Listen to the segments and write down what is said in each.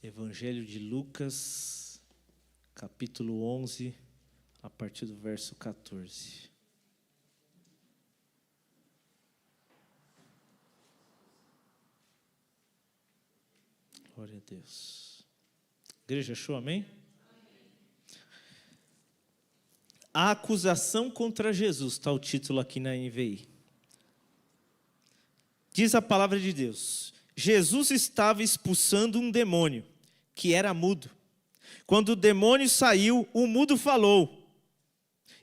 Evangelho de Lucas, capítulo 11, a partir do verso 14. Glória a Deus. Igreja, achou, amém? A acusação contra Jesus, está o título aqui na NVI. Diz a palavra de Deus: Jesus estava expulsando um demônio, que era mudo. Quando o demônio saiu, o mudo falou,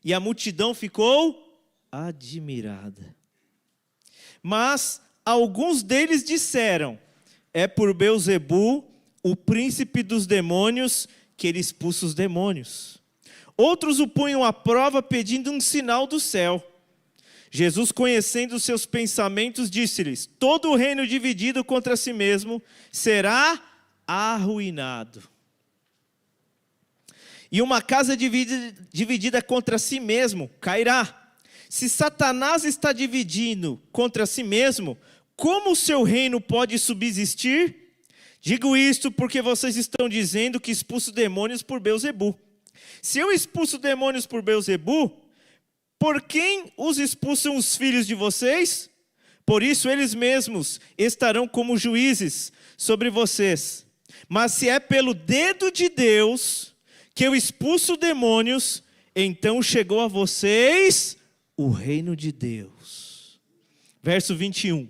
e a multidão ficou admirada. Mas alguns deles disseram: é por Beelzebu, o príncipe dos demônios, que ele expulsa os demônios. Outros o punham à prova pedindo um sinal do céu. Jesus, conhecendo os seus pensamentos, disse-lhes: todo o reino dividido contra si mesmo será arruinado. E uma casa dividida contra si mesmo cairá. Se Satanás está dividindo contra si mesmo, como o seu reino pode subsistir? Digo isto porque vocês estão dizendo que expulso demônios por Beelzebu. Se eu expulso demônios por Beelzebu, por quem os expulsam os filhos de vocês? Por isso eles mesmos estarão como juízes sobre vocês. Mas se é pelo dedo de Deus que eu expulso demônios, então chegou a vocês o reino de Deus. Verso 21.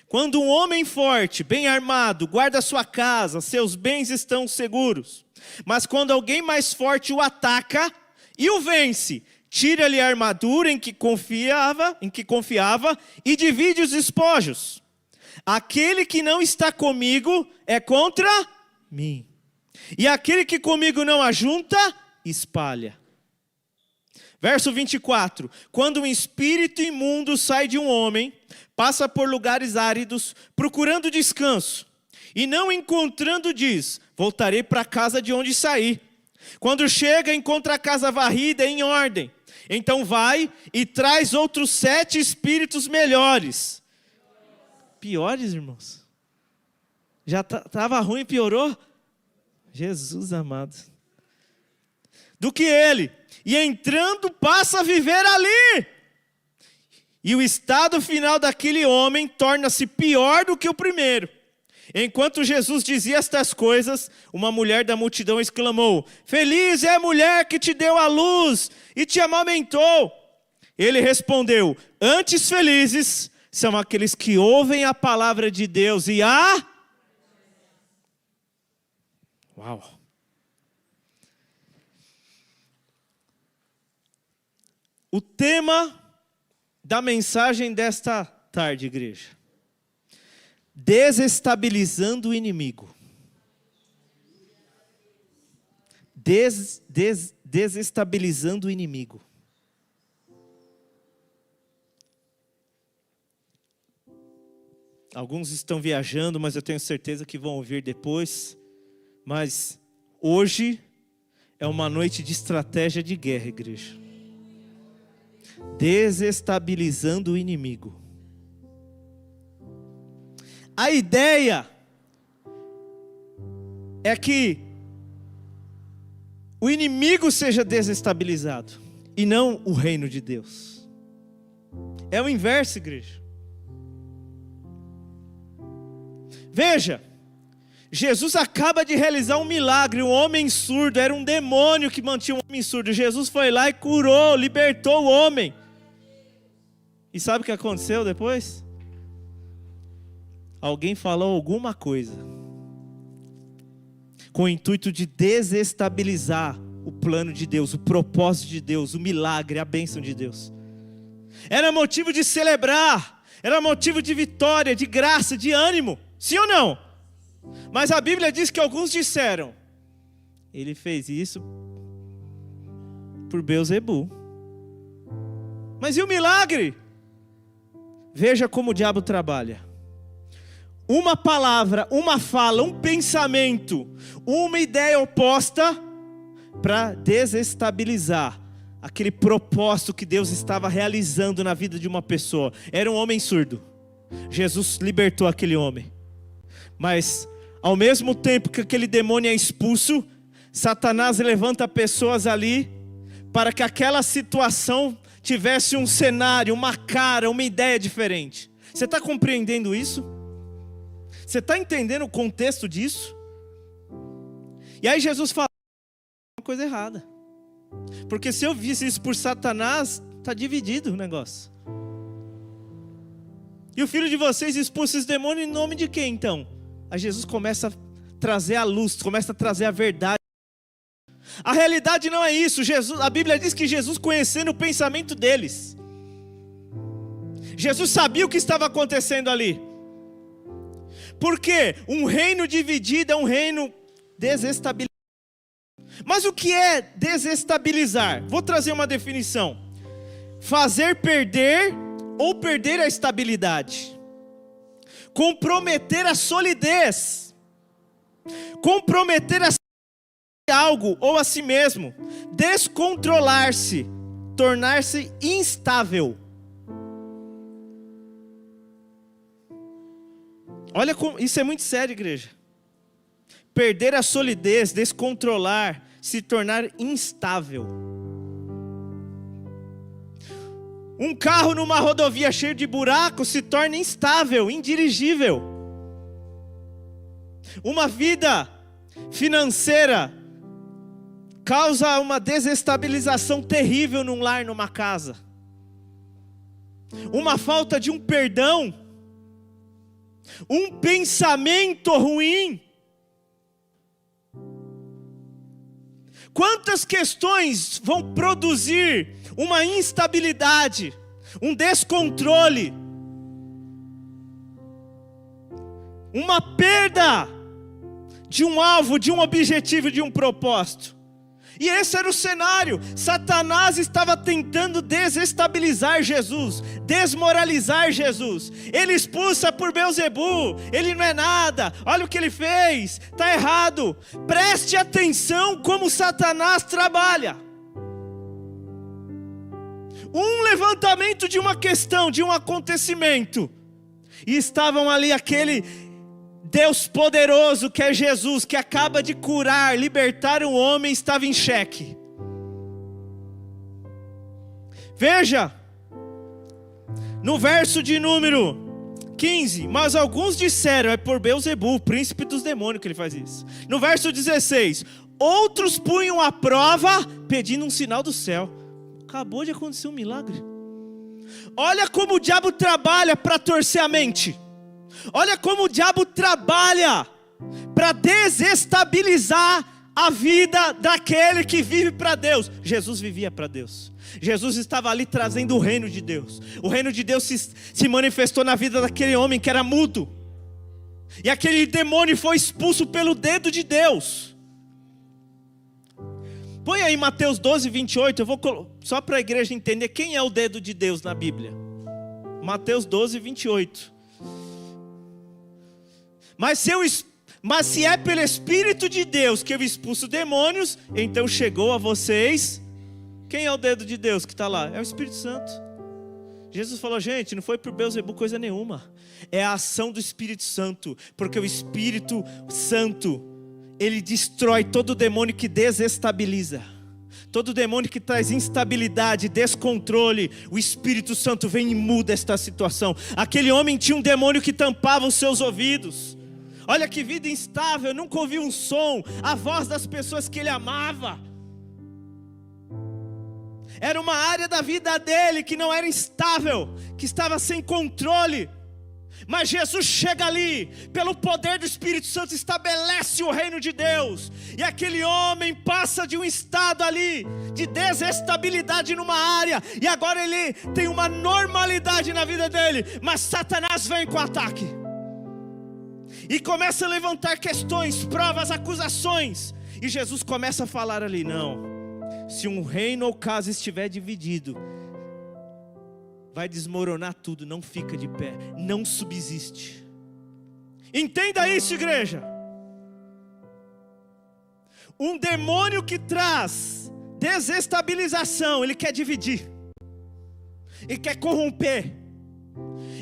Quando um homem forte, bem armado, guarda sua casa, seus bens estão seguros. Mas quando alguém mais forte o ataca e o vence, tira-lhe a armadura em que confiava e divide os despojos. Aquele que não está comigo é contra mim. E aquele que comigo não ajunta, espalha. Verso 24. Quando um espírito imundo sai de um homem, passa por lugares áridos, procurando descanso. E não encontrando, diz: voltarei para a casa de onde saí. Quando chega, encontra a casa varrida em ordem. Então vai e traz outros 7 espíritos melhores. Piores, irmãos? Já estava ruim e piorou? Jesus amado. Do que ele. E entrando passa a viver ali. E o estado final daquele homem torna-se pior do que o primeiro. Enquanto Jesus dizia estas coisas, uma mulher da multidão exclamou: feliz é a mulher que te deu a luz e te amamentou. Ele respondeu: antes felizes são aqueles que ouvem a palavra de Deus e a... Uau! O tema da mensagem desta tarde, igreja: desestabilizando o inimigo. Desestabilizando o inimigo. Alguns estão viajando, mas eu tenho certeza que vão ouvir depois. Mas hoje é uma noite de estratégia de guerra, igreja. Desestabilizando o inimigo. A ideia é que o inimigo seja desestabilizado e não o reino de Deus. É o inverso, igreja. Veja, Jesus acaba de realizar um milagre. Um homem surdo, era um demônio que mantinha um homem surdo. Jesus foi lá e curou, libertou o homem. E sabe o que aconteceu depois? Alguém falou alguma coisa com o intuito de desestabilizar o plano de Deus, o propósito de Deus, o milagre, a bênção de Deus. Era motivo de celebrar, era motivo de vitória, de graça, de ânimo. Sim ou não? Mas a Bíblia diz que alguns disseram: ele fez isso por Beelzebu. Mas e o milagre? Veja como o diabo trabalha. Uma palavra, uma fala, um pensamento, uma ideia oposta para desestabilizar aquele propósito que Deus estava realizando na vida de uma pessoa. Era um homem surdo. Jesus libertou aquele homem. Mas Ao mesmo tempo que aquele demônio é expulso, Satanás levanta pessoas ali para que aquela situação tivesse um cenário, uma cara, uma ideia diferente. Você está compreendendo isso? Você está entendendo o contexto disso? E aí Jesus fala, uma coisa errada. Porque se eu visse isso por Satanás, está dividido o negócio. E o filho de vocês expulsa esse demônio em nome de quem então? Aí Jesus começa a trazer a luz, começa a trazer a verdade. A realidade não é isso. A Bíblia diz que Jesus, conhecendo o pensamento deles, Jesus sabia o que estava acontecendo ali. Porque um reino dividido é um reino desestabilizado. Mas o que é desestabilizar? Vou trazer uma definição: fazer perder ou perder a estabilidade, comprometer a solidez, comprometer algo ou a si mesmo, descontrolar-se, tornar-se instável. Olha como isso é muito sério, igreja. Perder a solidez, descontrolar, se tornar instável. Um carro numa rodovia cheio de buracos se torna instável, indirigível. Uma vida financeira causa uma desestabilização terrível num lar, numa casa. Uma falta de um perdão, um pensamento ruim. Quantas questões vão produzir uma instabilidade, um descontrole, uma perda de um alvo, de um objetivo, de um propósito. E esse era o cenário. Satanás estava tentando desestabilizar Jesus, desmoralizar Jesus. Ele expulsa por Beelzebu, ele não é nada, olha o que ele fez, está errado. Preste atenção como Satanás trabalha. Um levantamento de uma questão, de um acontecimento, e estavam ali aquele Deus poderoso que é Jesus, que acaba de curar, libertar um homem, estava em xeque. Veja, no verso de número 15, mas alguns disseram, é por Beelzebu, príncipe dos demônios que ele faz isso. No verso 16, outros punham à prova, pedindo um sinal do céu. Acabou de acontecer um milagre. Olha como o diabo trabalha para torcer a mente. Olha como o diabo trabalha para desestabilizar a vida daquele que vive para Deus. Jesus vivia para Deus. Jesus estava ali trazendo o reino de Deus. O reino de Deus se manifestou na vida daquele homem que era mudo. E aquele demônio foi expulso pelo dedo de Deus. Põe aí Mateus 12, 28. Eu vou só para a igreja entender quem é o dedo de Deus na Bíblia. Mateus 12, 28. Mas se é pelo Espírito de Deus que eu expulso demônios, então chegou a vocês. Quem é o dedo de Deus que está lá? É o Espírito Santo. Jesus falou, gente, não foi por Beelzebu coisa nenhuma. É a ação do Espírito Santo. Porque o Espírito Santo, ele destrói todo demônio que desestabiliza. Todo demônio que traz instabilidade, descontrole, o Espírito Santo vem e muda esta situação. Aquele homem tinha um demônio que tampava os seus ouvidos. Olha que vida instável, nunca ouviu um som, a voz das pessoas que ele amava. Era uma área da vida dele que não era estável, que estava sem controle. Mas Jesus chega ali, pelo poder do Espírito Santo, estabelece o reino de Deus. E aquele homem passa de um estado ali, de desestabilidade numa área, e agora ele tem uma normalidade na vida dele. Mas Satanás vem com ataque. E começa a levantar questões, provas, acusações. E Jesus começa a falar ali, não. Se um reino ou casa estiver dividido, vai desmoronar tudo, não fica de pé, não subsiste. Entenda isso, igreja. Um demônio que traz desestabilização, ele quer dividir, ele quer corromper.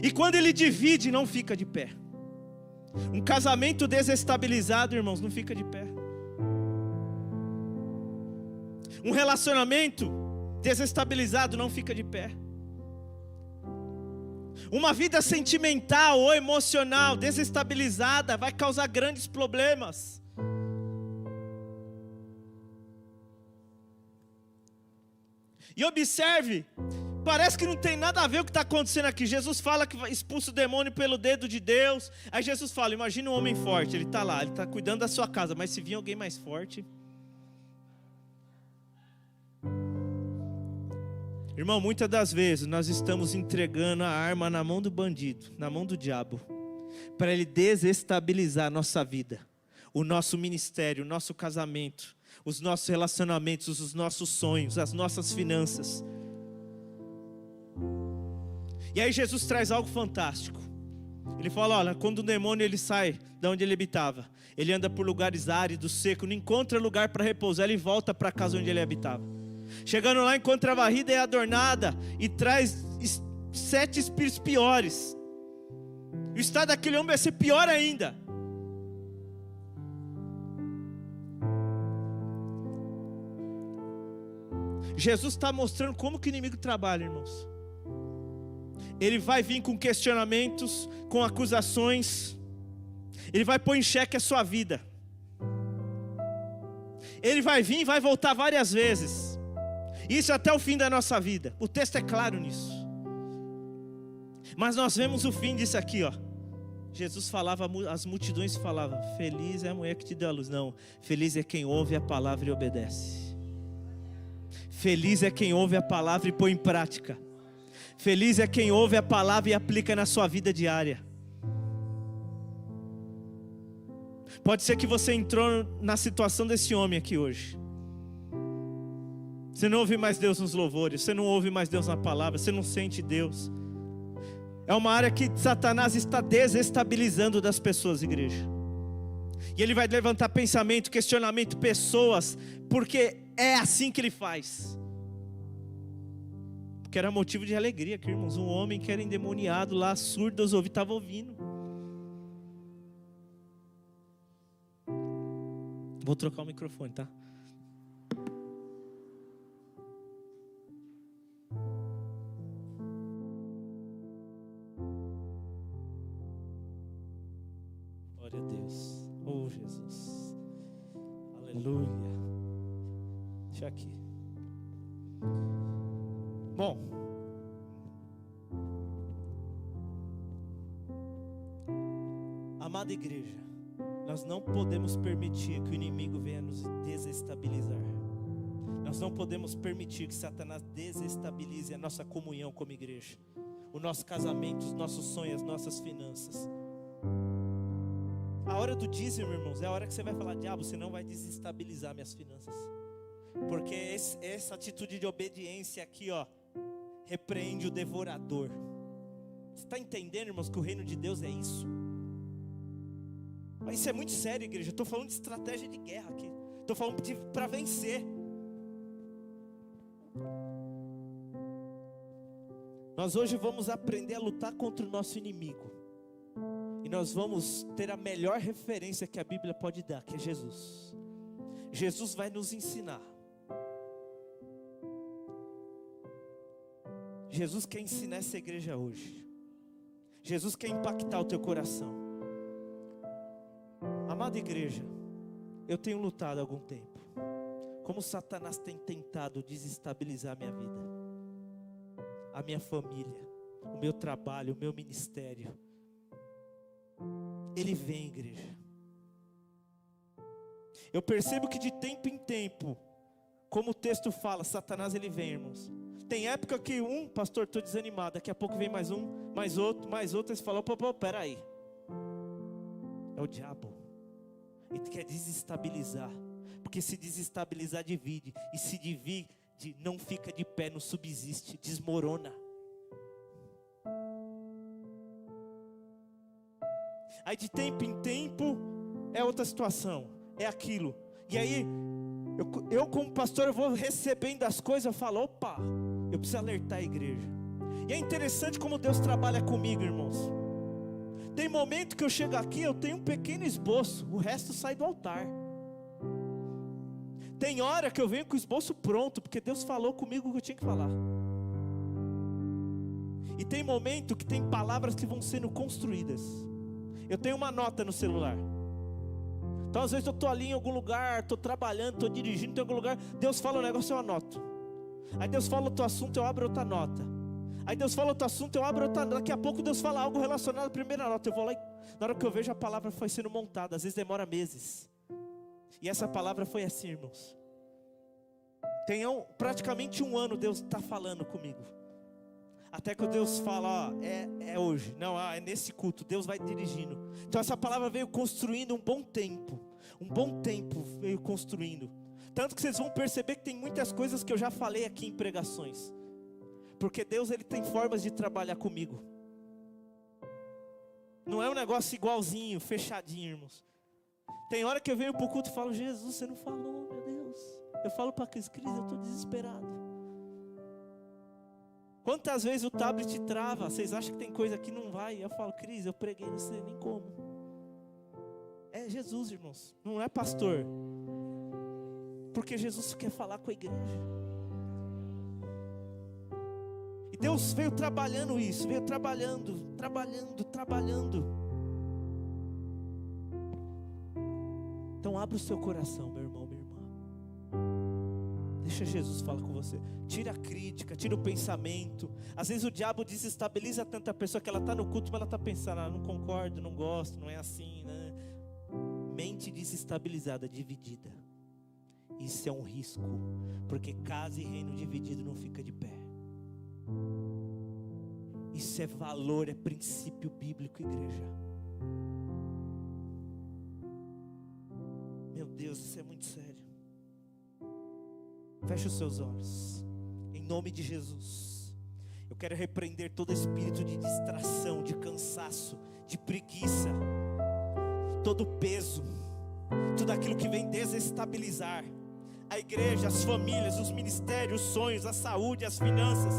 E quando ele divide, não fica de pé. Um casamento desestabilizado, irmãos, não fica de pé. Um relacionamento desestabilizado não fica de pé. Uma vida sentimental ou emocional desestabilizada vai causar grandes problemas. E observe, parece que não tem nada a ver o que está acontecendo aqui. Jesus fala que expulsa o demônio pelo dedo de Deus. Aí Jesus fala, imagina um homem forte, ele está lá, ele está cuidando da sua casa, mas se vir alguém mais forte... Irmão, muitas das vezes nós estamos entregando a arma na mão do bandido, na mão do diabo, para ele desestabilizar a nossa vida, o nosso ministério, o nosso casamento, os nossos relacionamentos, os nossos sonhos, as nossas finanças. E aí Jesus traz algo fantástico. Ele fala, olha, quando o demônio ele sai de onde ele habitava, ele anda por lugares áridos, secos, não encontra lugar para repousar, ele volta para a casa onde ele habitava. Chegando lá, encontra a varrida e adornada, e traz 7 espíritos piores. E o estado daquele homem vai ser pior ainda. Jesus está mostrando como que o inimigo trabalha, irmãos. Ele vai vir com questionamentos, com acusações. Ele vai pôr em xeque a sua vida. Ele vai vir e vai voltar várias vezes. Isso até o fim da nossa vida. O texto é claro nisso. Mas nós vemos o fim disso aqui, ó. Jesus falava, as multidões falavam, feliz é a mulher que te deu a luz. Não, feliz é quem ouve a palavra e obedece. Feliz é quem ouve a palavra e põe em prática. Feliz é quem ouve a palavra e aplica na sua vida diária. Pode ser que você entrou na situação desse homem aqui hoje. Você não ouve mais Deus nos louvores, você não ouve mais Deus na palavra, você não sente Deus. É uma área que Satanás está desestabilizando das pessoas, igreja. E ele vai levantar pensamento, questionamento, pessoas, porque é assim que ele faz. Porque era motivo de alegria aqui, irmãos. Um homem que era endemoniado lá, surdo aos ouvidos, estava ouvindo. Vou trocar o microfone, tá? Glória a Deus. Oh, Jesus. Aleluia. Deixa aqui. Bom. Amada igreja, nós não podemos permitir que o inimigo venha nos desestabilizar. Nós não podemos permitir que Satanás desestabilize a nossa comunhão como igreja, o nosso casamento, os nossos sonhos, as nossas finanças. A hora do dízimo, irmãos, é a hora que você vai falar, diabo, você não vai desestabilizar minhas finanças. Porque essa atitude de obediência aqui, ó, repreende o devorador. Você está entendendo, irmãos, que o reino de Deus é isso? Mas isso é muito sério, igreja. Eu estou falando de estratégia de guerra aqui. Estou falando para vencer. Nós hoje vamos aprender a lutar contra o nosso inimigo. E nós vamos ter a melhor referência que a Bíblia pode dar, que é Jesus. Jesus vai nos ensinar. Jesus quer ensinar essa igreja hoje. Jesus quer impactar o teu coração. Amada igreja, eu tenho lutado há algum tempo. Como Satanás tem tentado desestabilizar a minha vida, a minha família, o meu trabalho, o meu ministério. Ele vem, igreja. Eu percebo que de tempo em tempo, como o texto fala, Satanás ele vem, irmãos. Tem época que pastor, estou desanimado, daqui a pouco vem mais um, mais outro, aí você fala, opa, peraí. É o diabo. Ele quer desestabilizar, porque se desestabilizar divide, e se divide não fica de pé, não subsiste, desmorona. Aí de tempo em tempo é outra situação, é aquilo. E aí eu como pastor eu vou recebendo as coisas, eu falo, opa, eu preciso alertar a igreja. E é interessante como Deus trabalha comigo, irmãos. Tem momento que eu chego aqui, eu tenho um pequeno esboço, o resto sai do altar. Tem hora que eu venho com o esboço pronto, porque Deus falou comigo o que eu tinha que falar. E tem momento que tem palavras que vão sendo construídas. Eu tenho uma nota no celular. Então às vezes eu estou ali em algum lugar, estou trabalhando, estou dirigindo em algum lugar, Deus fala um negócio, eu anoto. Aí Deus fala outro assunto, eu abro outra nota. Aí Deus fala outro assunto, eu abro outra nota. Daqui a pouco Deus fala algo relacionado à primeira nota. Eu vou lá e na hora que eu vejo a palavra foi sendo montada. Às vezes demora meses. E essa palavra foi assim, irmãos. Tem praticamente um ano Deus está falando comigo. Até que Deus fala, ó, é hoje. Não, é nesse culto, Deus vai dirigindo. Então essa palavra veio construindo um bom tempo. Um bom tempo veio construindo. Tanto que vocês vão perceber que tem muitas coisas que eu já falei aqui em pregações. Porque Deus, Ele tem formas de trabalhar comigo. Não é um negócio igualzinho, fechadinho, irmãos. Tem hora que eu venho para o culto e falo, Jesus, você não falou, meu Deus. Eu falo para Cris, eu estou desesperado. Quantas vezes o tablet trava? Vocês acham que tem coisa que não vai? Eu falo, Cris, eu preguei, não sei nem como. É Jesus, irmãos, não é pastor. Porque Jesus quer falar com a igreja. E Deus veio trabalhando isso, veio trabalhando. Então abra o seu coração, meu irmão, minha irmã. Deixa Jesus falar com você. Tira a crítica, tira o pensamento. Às vezes o diabo desestabiliza tanta pessoa que ela está no culto, mas ela está pensando, não concordo, não gosto, não é assim, né? Mente desestabilizada, dividida. Isso é um risco, porque casa e reino dividido não fica de pé. Isso é valor, é princípio bíblico, igreja. Meu Deus, isso é muito sério. Feche os seus olhos, em nome de Jesus. Eu quero repreender todo espírito de distração, de cansaço, de preguiça, todo peso, tudo aquilo que vem desestabilizar a igreja, as famílias, os ministérios, os sonhos, a saúde, as finanças.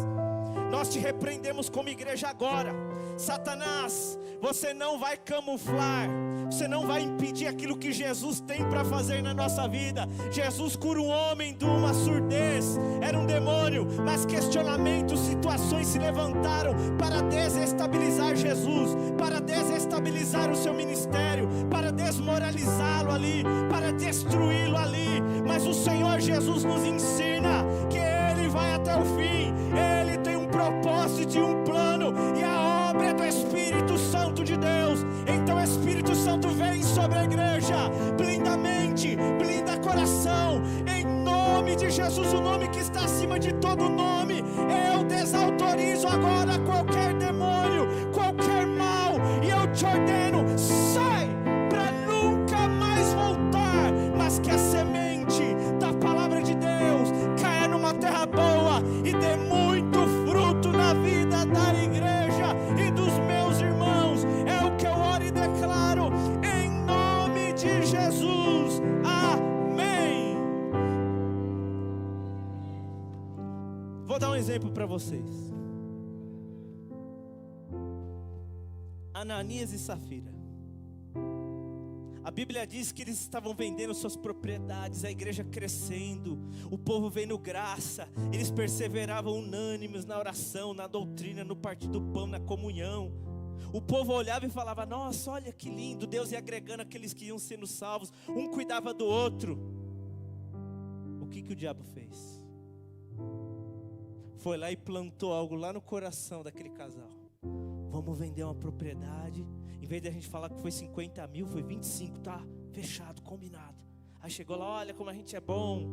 Nós te repreendemos como igreja agora. Satanás, você não vai camuflar, você não vai impedir aquilo que Jesus tem para fazer na nossa vida. Jesus cura um homem de uma surdez, era um demônio, mas questionamentos, situações se levantaram para desestabilizar Jesus, para desestabilizar o seu ministério, para desmoralizá-lo ali, para destruí-lo ali. Mas o Senhor Jesus nos ensina que Ele vai até o fim. Ele tem um propósito e um plano, e a obra é do Espírito Santo de Deus. Então Espírito Santo vem sobre a igreja, blinda a mente, blinda coração, em nome de Jesus, o nome que está acima de todo nome. Eu desautorizo agora qualquer demônio, qualquer mal, e eu te ordeno, sai, para nunca mais voltar, mas que a semente da palavra de Deus caia numa terra boa e dê muito fruto na vida da igreja e dos meus irmãos. É o que eu oro e declaro em nome de Jesus. Amém. Vou dar um exemplo para vocês. Ananias e Safira. A Bíblia diz que eles estavam vendendo suas propriedades, a igreja crescendo, o povo vendo graça, eles perseveravam unânimes na oração, na doutrina, no partir do pão, na comunhão. O povo olhava e falava, nossa, olha que lindo, Deus ia agregando aqueles que iam sendo salvos, um cuidava do outro. O que o diabo fez? Foi lá e plantou algo lá no coração daquele casal. Vamos vender uma propriedade. Em vez de a gente falar que foi 50 mil, foi 25, tá? Fechado, combinado. Aí chegou lá, olha como a gente é bom.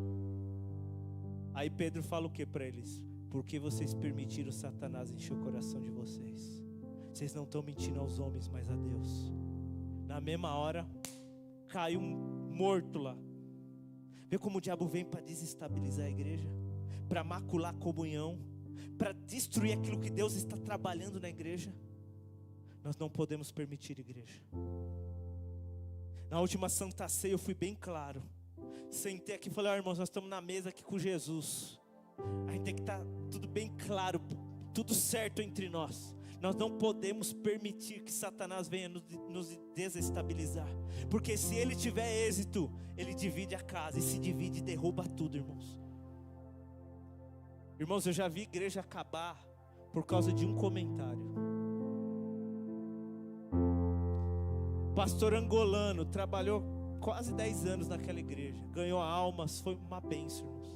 Aí Pedro fala o que para eles? Porque vocês permitiram Satanás encher o coração de vocês. Vocês não estão mentindo aos homens, mas a Deus. Na mesma hora, caiu um morto lá. Vê como o diabo vem para desestabilizar a igreja, para macular a comunhão, para destruir aquilo que Deus está trabalhando na igreja. Nós não podemos permitir, igreja. Na última Santa Ceia eu fui bem claro. Sentei aqui e falei, irmãos, nós estamos na mesa aqui com Jesus. A gente tem que estar tudo bem claro, tudo certo entre nós. Nós não podemos permitir que Satanás venha nos desestabilizar. Porque se ele tiver êxito, ele divide a casa. E se divide, derruba tudo, irmãos. Irmãos, eu já vi igreja acabar por causa de um comentário. Pastor angolano trabalhou quase 10 anos naquela igreja. Ganhou almas, foi uma bênção, irmãos.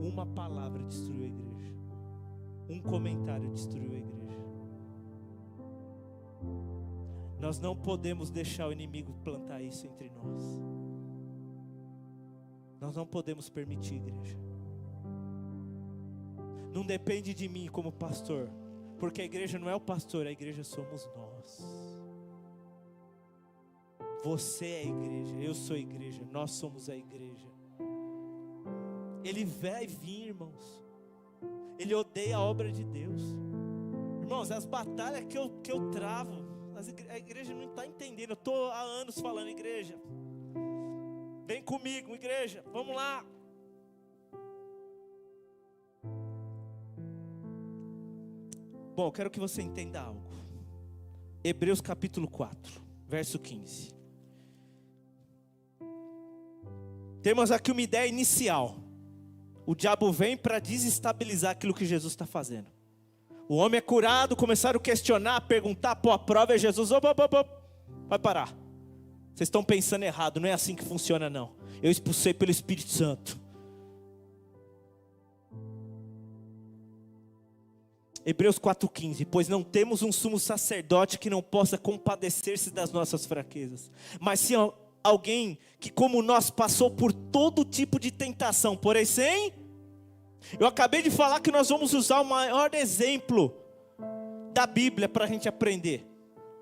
Uma palavra destruiu a igreja. Um comentário destruiu a igreja. Nós não podemos deixar o inimigo plantar isso entre nós. Nós não podemos permitir, igreja. Não depende de mim como pastor, porque a igreja não é o pastor, a igreja somos nós. Você é a igreja, eu sou a igreja, nós somos a igreja. Ele vai vir, irmãos. Ele odeia a obra de Deus. Irmãos, as batalhas que eu travo, a igreja não está entendendo. Eu estou há anos falando, igreja, vem comigo, igreja, vamos lá. Bom, eu quero que você entenda algo. Hebreus capítulo 4, verso 15. Temos aqui uma ideia inicial. O diabo vem para desestabilizar aquilo que Jesus está fazendo. O homem é curado, começaram a questionar, a perguntar, pô, a prova é Jesus. Vai parar. Vocês estão pensando errado, não é assim que funciona não. Eu expulsei pelo Espírito Santo. Hebreus 4,15. Pois não temos um sumo sacerdote que não possa compadecer-se das nossas fraquezas, mas sim alguém que como nós passou por todo tipo de tentação, porém sem... Eu acabei de falar que nós vamos usar o maior exemplo da Bíblia para a gente aprender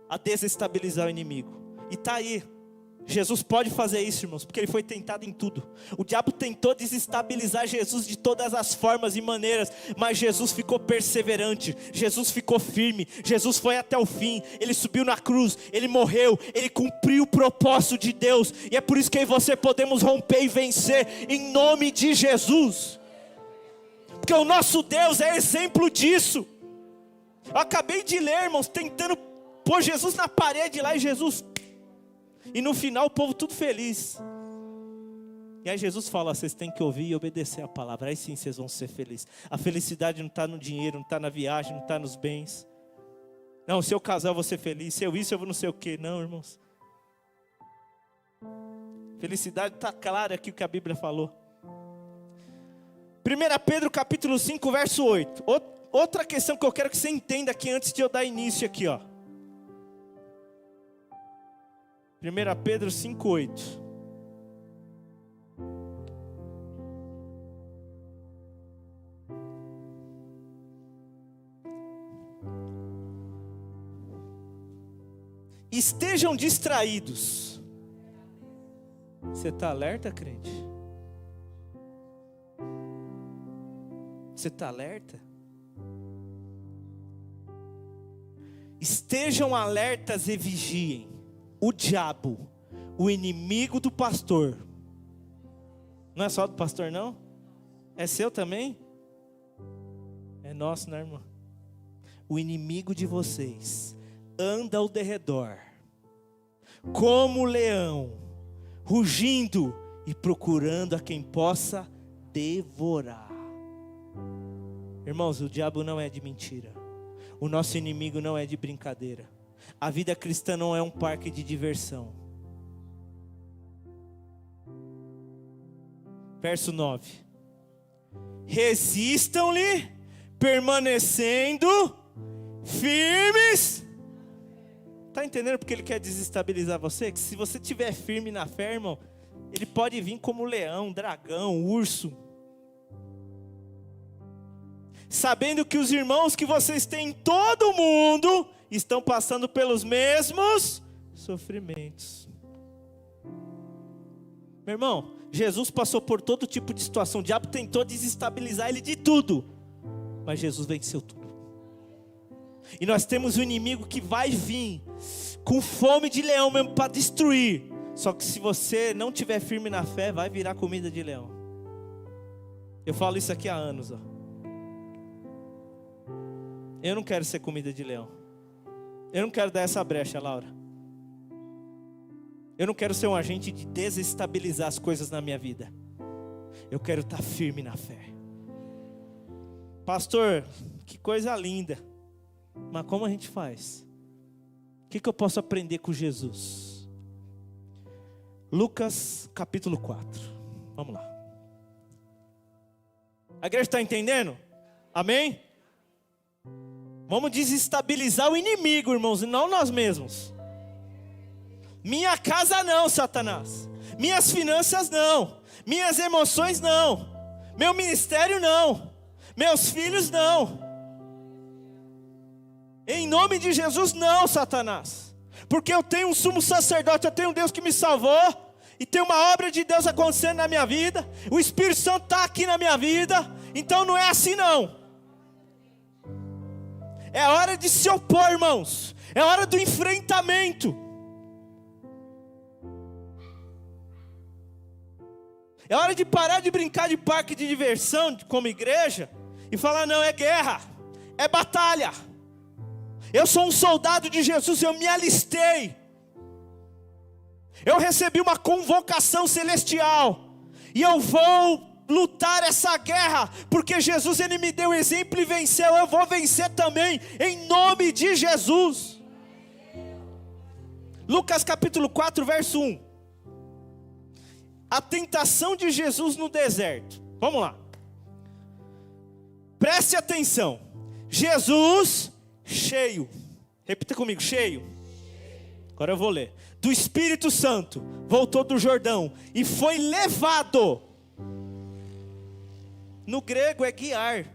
a desestabilizar o inimigo. E está aí. Jesus pode fazer isso, irmãos, porque ele foi tentado em tudo. O diabo tentou desestabilizar Jesus de todas as formas e maneiras, mas Jesus ficou perseverante, Jesus ficou firme, Jesus foi até o fim, ele subiu na cruz, ele morreu, ele cumpriu o propósito de Deus, e é por isso que eu e você podemos romper e vencer em nome de Jesus, porque o nosso Deus é exemplo disso. Eu acabei de ler, irmãos, tentando pôr Jesus na parede lá, e Jesus... E no final o povo tudo feliz. E aí Jesus fala, vocês têm que ouvir e obedecer a palavra. Aí sim vocês vão ser felizes. A felicidade não está no dinheiro, não está na viagem, não está nos bens. Não, se eu casar eu vou ser feliz, se eu isso eu vou não sei o que. Não, irmãos. Felicidade está clara aqui o que a Bíblia falou. 1 Pedro capítulo 5 verso 8. Outra questão que eu quero que você entenda aqui antes de eu dar início aqui, ó. 1 Pedro 5,8. Estejam distraídos. Você está alerta, crente? Você está alerta? Estejam alertas e vigiem. O diabo, o inimigo do pastor. Não é só do pastor não? É seu também? É nosso, né, irmão? O inimigo de vocês anda ao derredor, como leão, rugindo e procurando a quem possa devorar. Irmãos, o diabo não é de mentira. O nosso inimigo não é de brincadeira. A vida cristã não é um parque de diversão. Verso 9. Resistam-lhe, permanecendo firmes. Está entendendo porque ele quer desestabilizar você? Que se você estiver firme na fé, irmão, ele pode vir como leão, dragão, urso. Sabendo que os irmãos que vocês têm em todo o mundo estão passando pelos mesmos sofrimentos. Meu irmão, Jesus passou por todo tipo de situação. O diabo tentou desestabilizar ele de tudo, mas Jesus venceu tudo. E nós temos um inimigo que vai vir com fome de leão mesmo para destruir. Só que se você não estiver firme na fé, vai virar comida de leão. Eu falo isso aqui há anos, ó. Eu não quero ser comida de leão. Eu não quero dar essa brecha, Laura. Eu não quero ser um agente de desestabilizar as coisas na minha vida. Eu quero estar firme na fé. Pastor, que coisa linda. Mas como a gente faz? O que eu posso aprender com Jesus? Lucas capítulo 4. Vamos lá. A igreja está entendendo? Amém? Vamos desestabilizar o inimigo, irmãos, e não nós mesmos. Minha casa não, Satanás. Minhas finanças não. Minhas emoções não. Meu ministério não. Meus filhos não. Em nome de Jesus não, Satanás. Porque eu tenho um sumo sacerdote, eu tenho um Deus que me salvou. E tem uma obra de Deus acontecendo na minha vida. O Espírito Santo está aqui na minha vida. Então não é assim não. É hora de se opor, irmãos. É hora do enfrentamento. É hora de parar de brincar de parque de diversão como igreja e falar, não, é guerra, é batalha. Eu sou um soldado de Jesus, eu me alistei. Eu recebi uma convocação celestial e eu vou lutar essa guerra, porque Jesus ele me deu exemplo e venceu. Eu vou vencer também, em nome de Jesus. Lucas capítulo 4, verso 1. A tentação de Jesus no deserto. Vamos lá. Preste atenção. Jesus cheio. Repita comigo, cheio. Agora eu vou ler. Do Espírito Santo, voltou do Jordão e foi levado. No grego é guiar.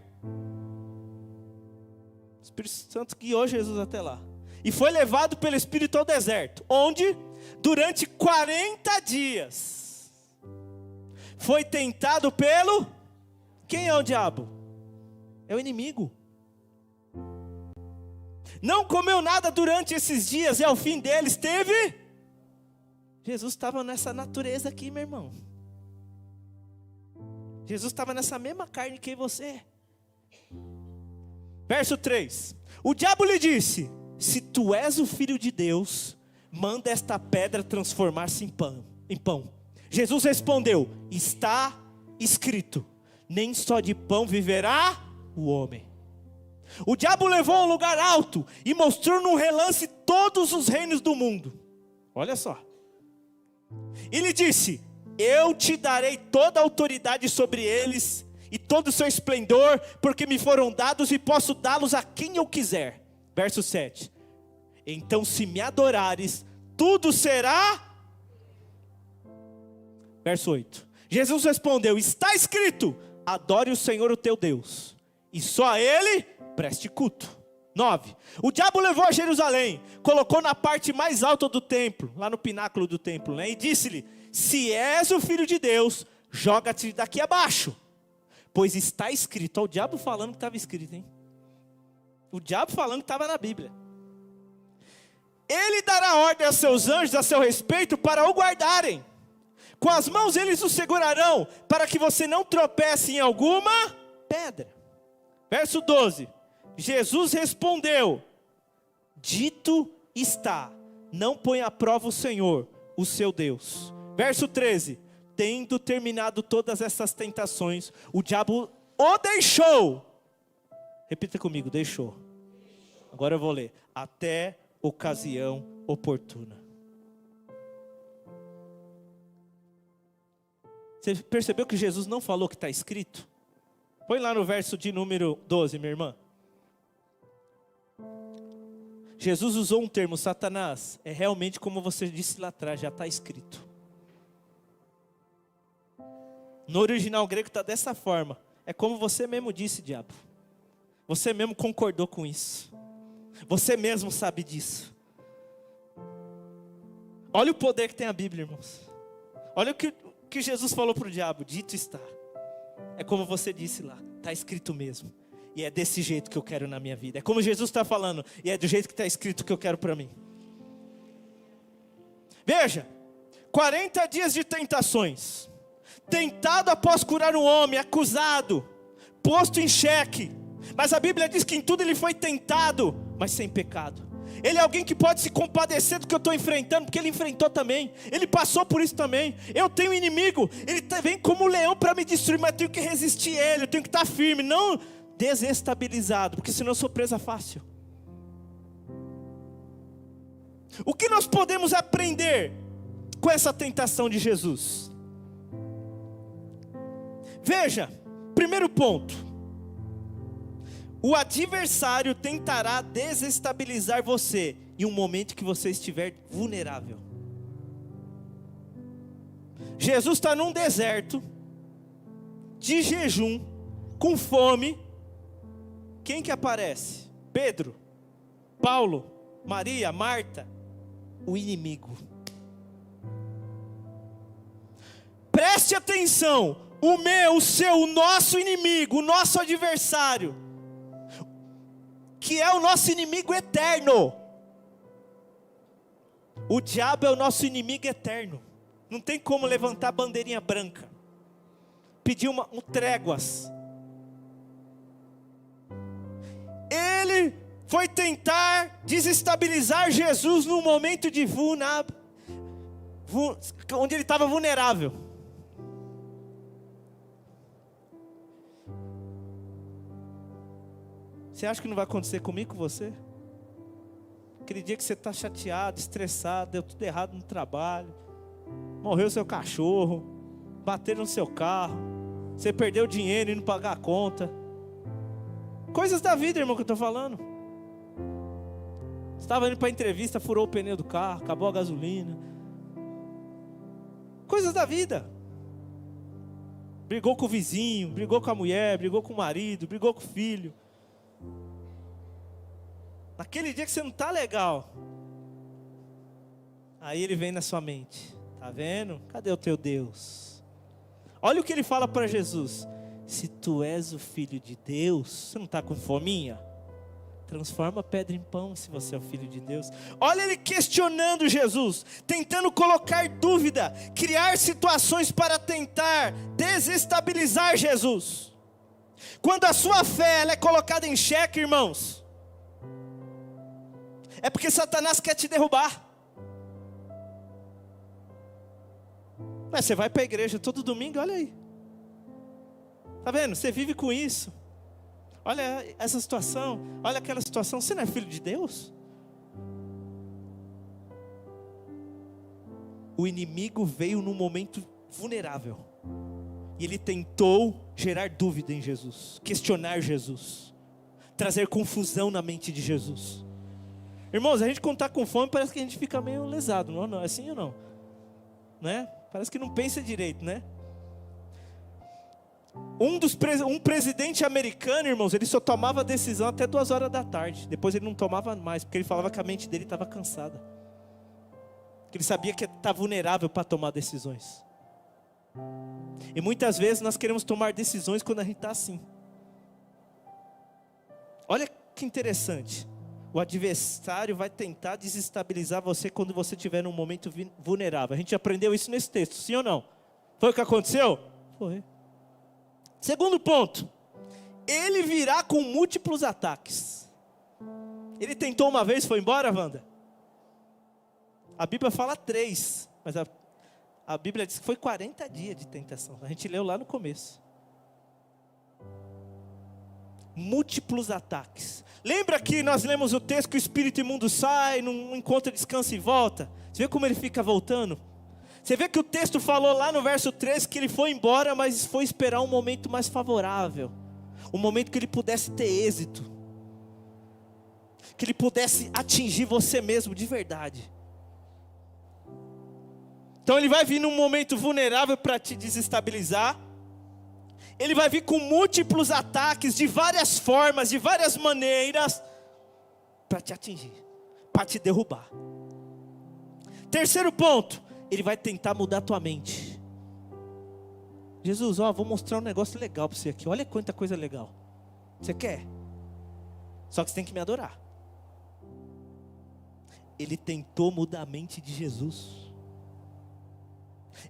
O Espírito Santo guiou Jesus até lá. E foi levado pelo Espírito ao deserto, onde durante 40 dias foi tentado pelo... Quem é o diabo? É o inimigo. Não comeu nada durante esses dias e ao fim deles teve... Jesus estava nessa natureza aqui, meu irmão. Jesus estava nessa mesma carne que você. Verso 3. O diabo lhe disse: se tu és o filho de Deus, manda esta pedra transformar-se em pão. Jesus respondeu: está escrito, nem só de pão viverá o homem. O diabo levou a um lugar alto e mostrou num relance todos os reinos do mundo. Olha só. E lhe disse: eu te darei toda a autoridade sobre eles e todo o seu esplendor, porque me foram dados e posso dá-los a quem eu quiser. Verso 7. Então se me adorares, tudo será... Verso 8. Jesus respondeu: está escrito, adore o Senhor o teu Deus, e só a Ele preste culto. 9. O diabo levou a Jerusalém, colocou na parte mais alta do templo, lá no pináculo do templo, né? E disse-lhe: se és o filho de Deus, joga-te daqui abaixo, pois está escrito. Olha o diabo falando que estava escrito, hein? O diabo falando que estava na Bíblia. Ele dará ordem a seus anjos a seu respeito para o guardarem. Com as mãos eles o segurarão, para que você não tropece em alguma pedra. Verso 12. Jesus respondeu: dito está, não põe à prova o Senhor, o seu Deus. Verso 13. Tendo terminado todas essas tentações, o diabo o deixou. Repita comigo, deixou. Agora eu vou ler. Até ocasião oportuna. Você percebeu que Jesus não falou que está escrito? Põe lá no verso de número 12, minha irmã. Jesus usou um termo, Satanás, é realmente como você disse lá atrás, já está escrito. No original grego está dessa forma. É como você mesmo disse, diabo. Você mesmo concordou com isso. Você mesmo sabe disso. Olha o poder que tem a Bíblia, irmãos. Olha o que Jesus falou para o diabo: dito está. É como você disse lá, está escrito mesmo. E é desse jeito que eu quero na minha vida. É como Jesus está falando, e é do jeito que está escrito que eu quero para mim. Veja, 40 dias de tentações. Tentado após curar um homem, acusado, posto em xeque, Mas a Bíblia diz que em tudo ele foi tentado, mas sem pecado. Ele é alguém que pode se compadecer do que eu estou enfrentando, porque ele enfrentou também. Ele passou por isso também. Eu tenho um inimigo, ele vem como um leão para me destruir, mas eu tenho que resistir a ele, eu tenho que estar firme, não desestabilizado, porque senão eu sou presa fácil. O que nós podemos aprender com essa tentação de Jesus? Veja, primeiro ponto: o adversário tentará desestabilizar você em um momento que você estiver vulnerável. Jesus está num deserto, de jejum, com fome. Quem que aparece? Pedro, Paulo, Maria, Marta, o inimigo. Preste atenção, o meu, o seu, o nosso inimigo, o nosso adversário, que é o nosso inimigo eterno. O diabo é o nosso inimigo eterno. Não tem como levantar bandeirinha branca, pedir um tréguas. Ele foi tentar desestabilizar Jesus num momento de onde ele estava vulnerável. Você acha que não vai acontecer comigo, com você? Aquele dia que você está chateado, estressado, deu tudo errado no trabalho, morreu seu cachorro, bateram no seu carro, você perdeu dinheiro e não pagar a conta. Coisas da vida, irmão, que eu estou falando. Estava indo para a entrevista, furou o pneu do carro, acabou a gasolina. Coisas da vida. Brigou com o vizinho, brigou com a mulher, brigou com o marido, brigou com o filho. Naquele dia que você não está legal, aí ele vem na sua mente. Tá vendo? Cadê o teu Deus? Olha o que ele fala para Jesus: se tu és o filho de Deus, você não está com fominha? Transforma a pedra em pão, se você é o filho de Deus. Olha ele questionando Jesus, tentando colocar dúvida, criar situações para tentar desestabilizar Jesus. Quando a sua fé ela é colocada em xeque, irmãos, é porque Satanás quer te derrubar. Mas você vai para a igreja todo domingo, olha aí. Está vendo? Você vive com isso. Olha essa situação, olha aquela situação. Você não é filho de Deus? O inimigo veio num momento vulnerável. E ele tentou gerar dúvida em Jesus, questionar Jesus, trazer confusão na mente de Jesus. Irmãos, a gente quando está com fome parece que a gente fica meio lesado, não é assim ou não? Né? Parece que não pensa direito, né? Um presidente americano, irmãos, ele só tomava decisão até 2 horas da tarde. Depois ele não tomava mais, porque ele falava que a mente dele estava cansada. Que ele sabia que estava vulnerável para tomar decisões. E muitas vezes nós queremos tomar decisões quando a gente está assim. Olha que interessante. O adversário vai tentar desestabilizar você quando você estiver num momento vulnerável. A gente aprendeu isso nesse texto, sim ou não? Foi o que aconteceu? Foi. Segundo ponto, ele virá com múltiplos ataques. Ele tentou uma vez, foi embora, Wanda? A Bíblia fala 3, mas a Bíblia diz que foi 40 dias de tentação. A gente leu lá no começo. Múltiplos ataques. Lembra que nós lemos o texto que o espírito imundo sai, não encontra descanso e volta? Você vê como ele fica voltando? Você vê que o texto falou lá no verso 13 que ele foi embora, mas foi esperar um momento mais favorável. Um momento que ele pudesse ter êxito. Que ele pudesse atingir você mesmo de verdade. Então ele vai vir num momento vulnerável para te desestabilizar. Ele vai vir com múltiplos ataques, de várias formas, de várias maneiras, para te atingir, para te derrubar. Terceiro ponto, ele vai tentar mudar a tua mente. Jesus, vou mostrar um negócio legal para você aqui. Olha quanta coisa legal. Você quer? Só que você tem que me adorar. Ele tentou mudar a mente de Jesus.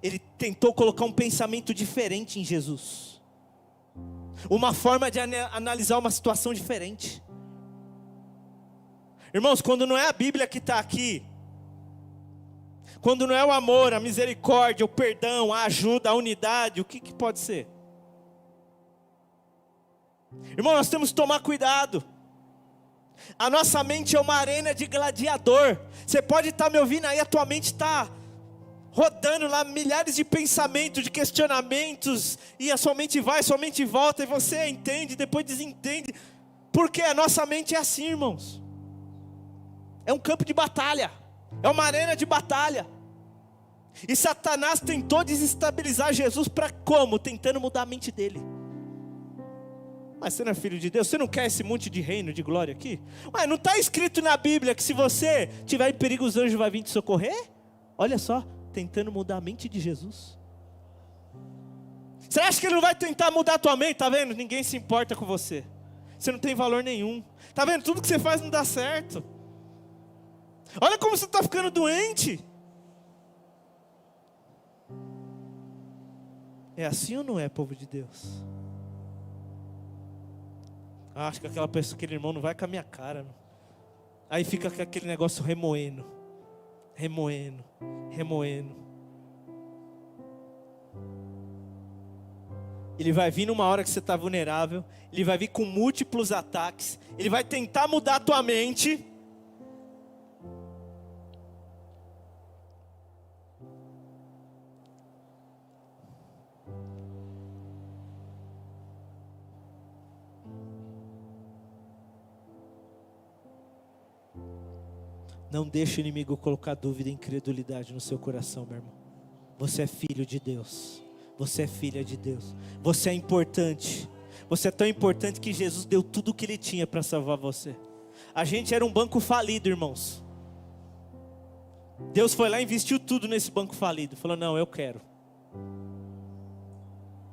Ele tentou colocar um pensamento diferente em Jesus. uma forma de analisar uma situação diferente. Irmãos, quando não é a Bíblia que está aqui, quando não é o amor, a misericórdia, o perdão, a ajuda, a unidade, o que pode ser? Irmão, nós temos que tomar cuidado. A nossa mente é uma arena de gladiador. Você pode estar me ouvindo aí, a tua mente está rodando lá milhares de pensamentos, de questionamentos, e a sua mente vai, sua mente volta, e você entende, depois desentende, porque a nossa mente é assim, irmãos. É um campo de batalha, é uma arena de batalha. E Satanás tentou desestabilizar Jesus para como? Tentando mudar a mente dele. Mas você não é filho de Deus? Você não quer esse monte de reino, de glória aqui? Mas não está escrito na Bíblia que se você tiver em perigo os anjos vão vir te socorrer? Olha só, tentando mudar a mente de Jesus. Você acha que ele não vai tentar mudar a tua mente? Tá vendo? Ninguém se importa com você. Você não tem valor nenhum. Tá vendo? Tudo que você faz não dá certo. Olha como você está ficando doente. É assim ou não é, povo de Deus? Acho que aquele irmão não vai com a minha cara. Não. Aí fica aquele negócio remoendo. Ele vai vir numa hora que você está vulnerável. Ele vai vir com múltiplos ataques. Ele vai tentar mudar a tua mente. Não deixe o inimigo colocar dúvida e incredulidade no seu coração, meu irmão. Você é filho de Deus. Você é filha de Deus. Você é importante. Você é tão importante que Jesus deu tudo o que Ele tinha para salvar você. A gente era um banco falido, irmãos. Deus foi lá e investiu tudo nesse banco falido. Falou, não, eu quero.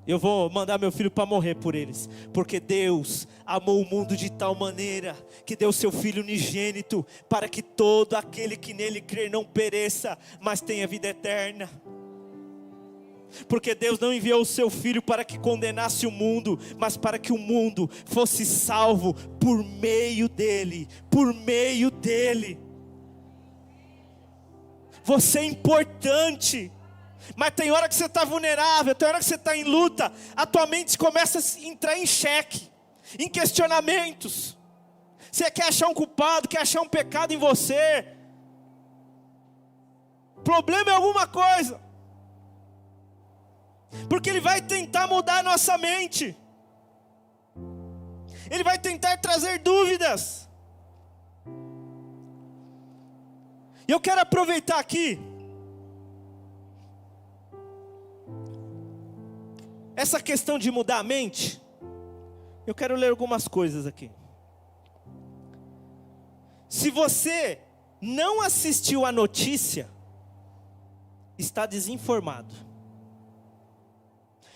Eu vou mandar meu filho para morrer por eles. Porque Deus amou o mundo de tal maneira que deu seu Filho unigênito, para que todo aquele que nele crer não pereça, mas tenha vida eterna. Porque Deus não enviou o seu Filho para que condenasse o mundo, mas para que o mundo fosse salvo por meio dele. Por meio dele. Você é importante. Mas tem hora que você está vulnerável, tem hora que você está em luta, a tua mente começa a entrar em xeque, em questionamentos. Você quer achar um culpado, quer achar um pecado em você. O problema é alguma coisa. Porque ele vai tentar mudar a nossa mente. Ele vai tentar trazer dúvidas. E eu quero aproveitar aqui essa questão de mudar a mente. Eu quero ler algumas coisas aqui. Se você não assistiu a notícia, está desinformado.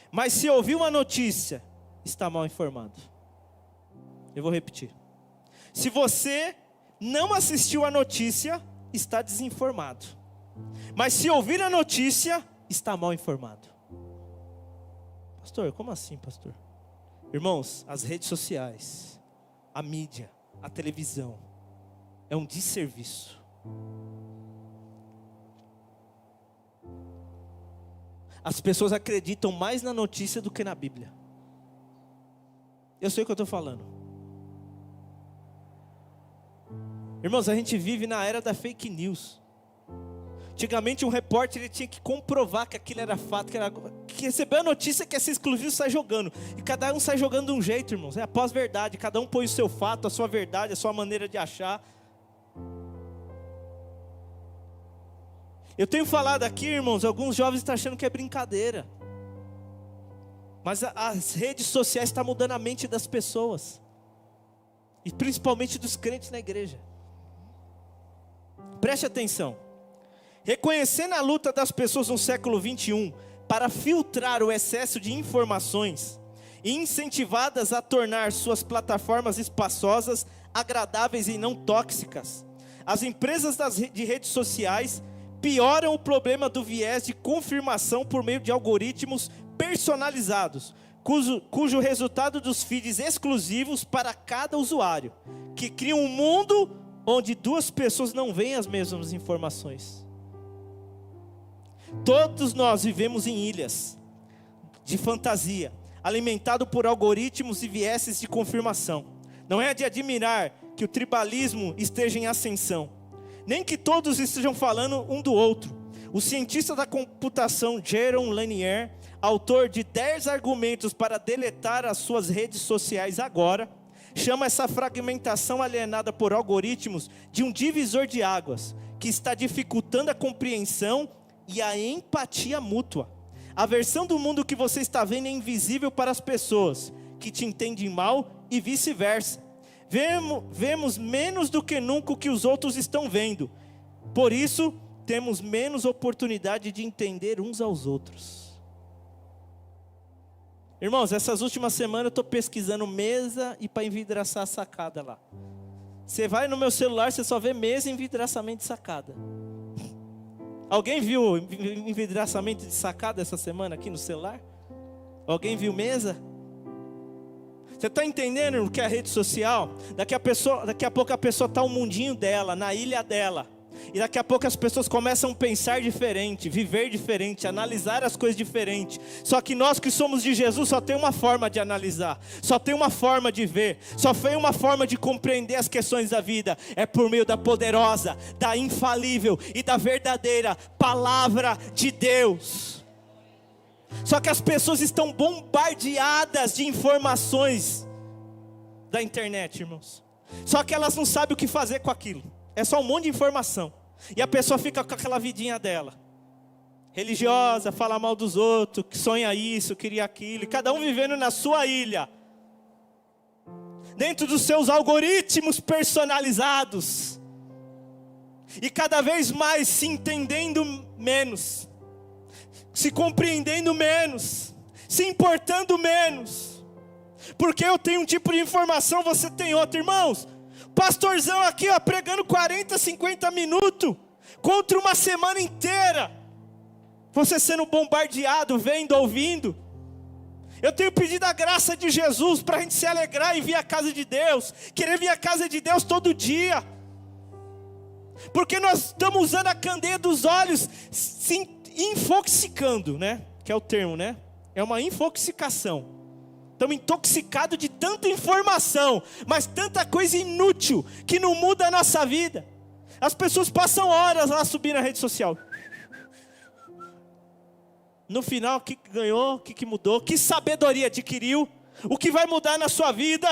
Mas se ouviu a notícia, está mal informado. Eu vou repetir. Se você não assistiu a notícia, está desinformado. Mas se ouvir a notícia, está mal informado. Pastor, como assim, pastor? Irmãos, as redes sociais, a mídia, a televisão, é um desserviço. As pessoas acreditam mais na notícia do que na Bíblia. Eu sei o que eu estou falando. Irmãos, a gente vive na era da fake news. Antigamente um repórter ele tinha que comprovar que aquilo era fato, que recebeu a notícia que ia ser exclusivo, sai jogando. E cada um sai jogando de um jeito, irmãos. É a pós-verdade, cada um põe o seu fato, a sua verdade, a sua maneira de achar. Eu tenho falado aqui, irmãos, alguns jovens estão achando que é brincadeira. Mas as redes sociais estão mudando a mente das pessoas. E principalmente dos crentes na igreja. Preste atenção. Reconhecendo a luta das pessoas no século 21 para filtrar o excesso de informações e incentivadas a tornar suas plataformas espaçosas, agradáveis e não tóxicas, as empresas de redes sociais pioram o problema do viés de confirmação por meio de algoritmos personalizados, cujo resultado dos feeds exclusivos para cada usuário, que cria um mundo onde duas pessoas não veem as mesmas informações. Todos nós vivemos em ilhas de fantasia, alimentado por algoritmos e vieses de confirmação. Não é de admirar que o tribalismo esteja em ascensão, nem que todos estejam falando um do outro. O cientista da computação Jaron Lanier, autor de 10 argumentos para deletar as suas redes sociais agora, chama essa fragmentação alienada por algoritmos de um divisor de águas, que está dificultando a compreensão e a empatia mútua. A versão do mundo que você está vendo é invisível para as pessoas que te entendem mal e vice-versa. Vemos menos do que nunca o que os outros estão vendo. Por isso, temos menos oportunidade de entender uns aos outros. Irmãos, essas últimas semanas eu estou pesquisando mesa e para envidraçar a sacada lá. Você vai no meu celular, você só vê mesa e envidraçamento de sacada. Alguém viu envidraçamento de sacada essa semana aqui no celular? Alguém viu mesa? Você está entendendo o que é a rede social? Daqui a pouco a pessoa está no mundinho dela, na ilha dela. E daqui a pouco as pessoas começam a pensar diferente, viver diferente, analisar as coisas diferente. Só que nós que somos de Jesus só tem uma forma de analisar, só tem uma forma de ver, só tem uma forma de compreender as questões da vida. É por meio da poderosa, da infalível e da verdadeira palavra de Deus. Só que as pessoas estão bombardeadas de informações da internet, irmãos. Só que elas não sabem o que fazer com aquilo. É só um monte de informação. E a pessoa fica com aquela vidinha dela. Religiosa, fala mal dos outros, que sonha isso, queria aquilo. E cada um vivendo na sua ilha. Dentro dos seus algoritmos personalizados. E cada vez mais se entendendo menos. Se compreendendo menos. Se importando menos. Porque eu tenho um tipo de informação, você tem outro, irmãos. Pastorzão aqui, ó, pregando 40, 50 minutos, contra uma semana inteira, você sendo bombardeado, vendo, ouvindo. Eu tenho pedido a graça de Jesus, para a gente se alegrar e vir à casa de Deus, querer vir à casa de Deus todo dia, porque nós estamos usando a candeia dos olhos, se infoxicando, né, que é o termo, né, é uma infoxicação. Estamos intoxicados de tanta informação, mas tanta coisa inútil, que não muda a nossa vida. As pessoas passam horas lá subindo na rede social. No final, o que ganhou, o que mudou, que sabedoria adquiriu, o que vai mudar na sua vida.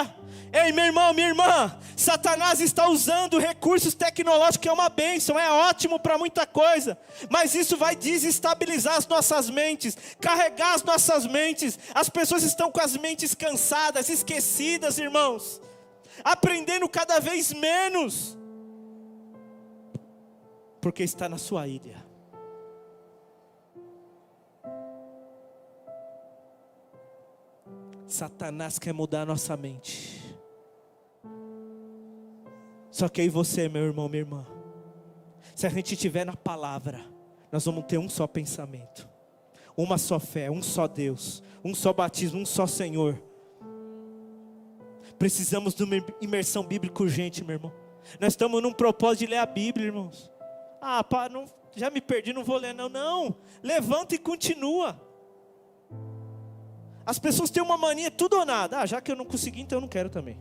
Ei, meu irmão, minha irmã, Satanás está usando recursos tecnológicos, que é uma bênção, é ótimo para muita coisa, mas isso vai desestabilizar as nossas mentes, carregar as nossas mentes. As pessoas estão com as mentes cansadas, esquecidas, irmãos, aprendendo cada vez menos, porque está na sua ilha. Satanás quer mudar a nossa mente. Só que aí você, meu irmão, minha irmã, se a gente estiver na palavra, nós vamos ter um só pensamento, uma só fé, um só Deus, um só batismo, um só Senhor. Precisamos de uma imersão bíblica urgente, meu irmão. Nós estamos num propósito de ler a Bíblia, irmãos. Ah, pá, não, já me perdi, não vou ler não. Não, levanta e continua. As pessoas têm uma mania, tudo ou nada. Ah, já que eu não consegui, então eu não quero também.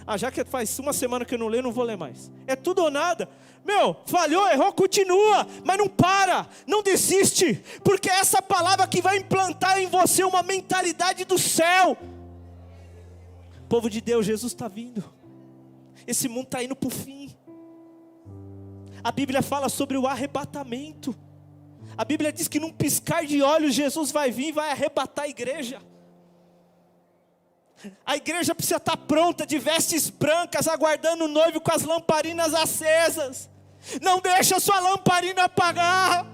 Ah, já que faz uma semana que eu não leio, não vou ler mais. É tudo ou nada. Meu, falhou, errou, continua. Mas não para, não desiste. Porque é essa palavra que vai implantar em você uma mentalidade do céu. Povo de Deus, Jesus está vindo. Esse mundo está indo para o fim. A Bíblia fala sobre o arrebatamento. A Bíblia diz que num piscar de olhos Jesus vai vir e vai arrebatar a igreja. A igreja precisa estar pronta, de vestes brancas, aguardando o noivo com as lamparinas acesas. Não deixa a sua lamparina apagar.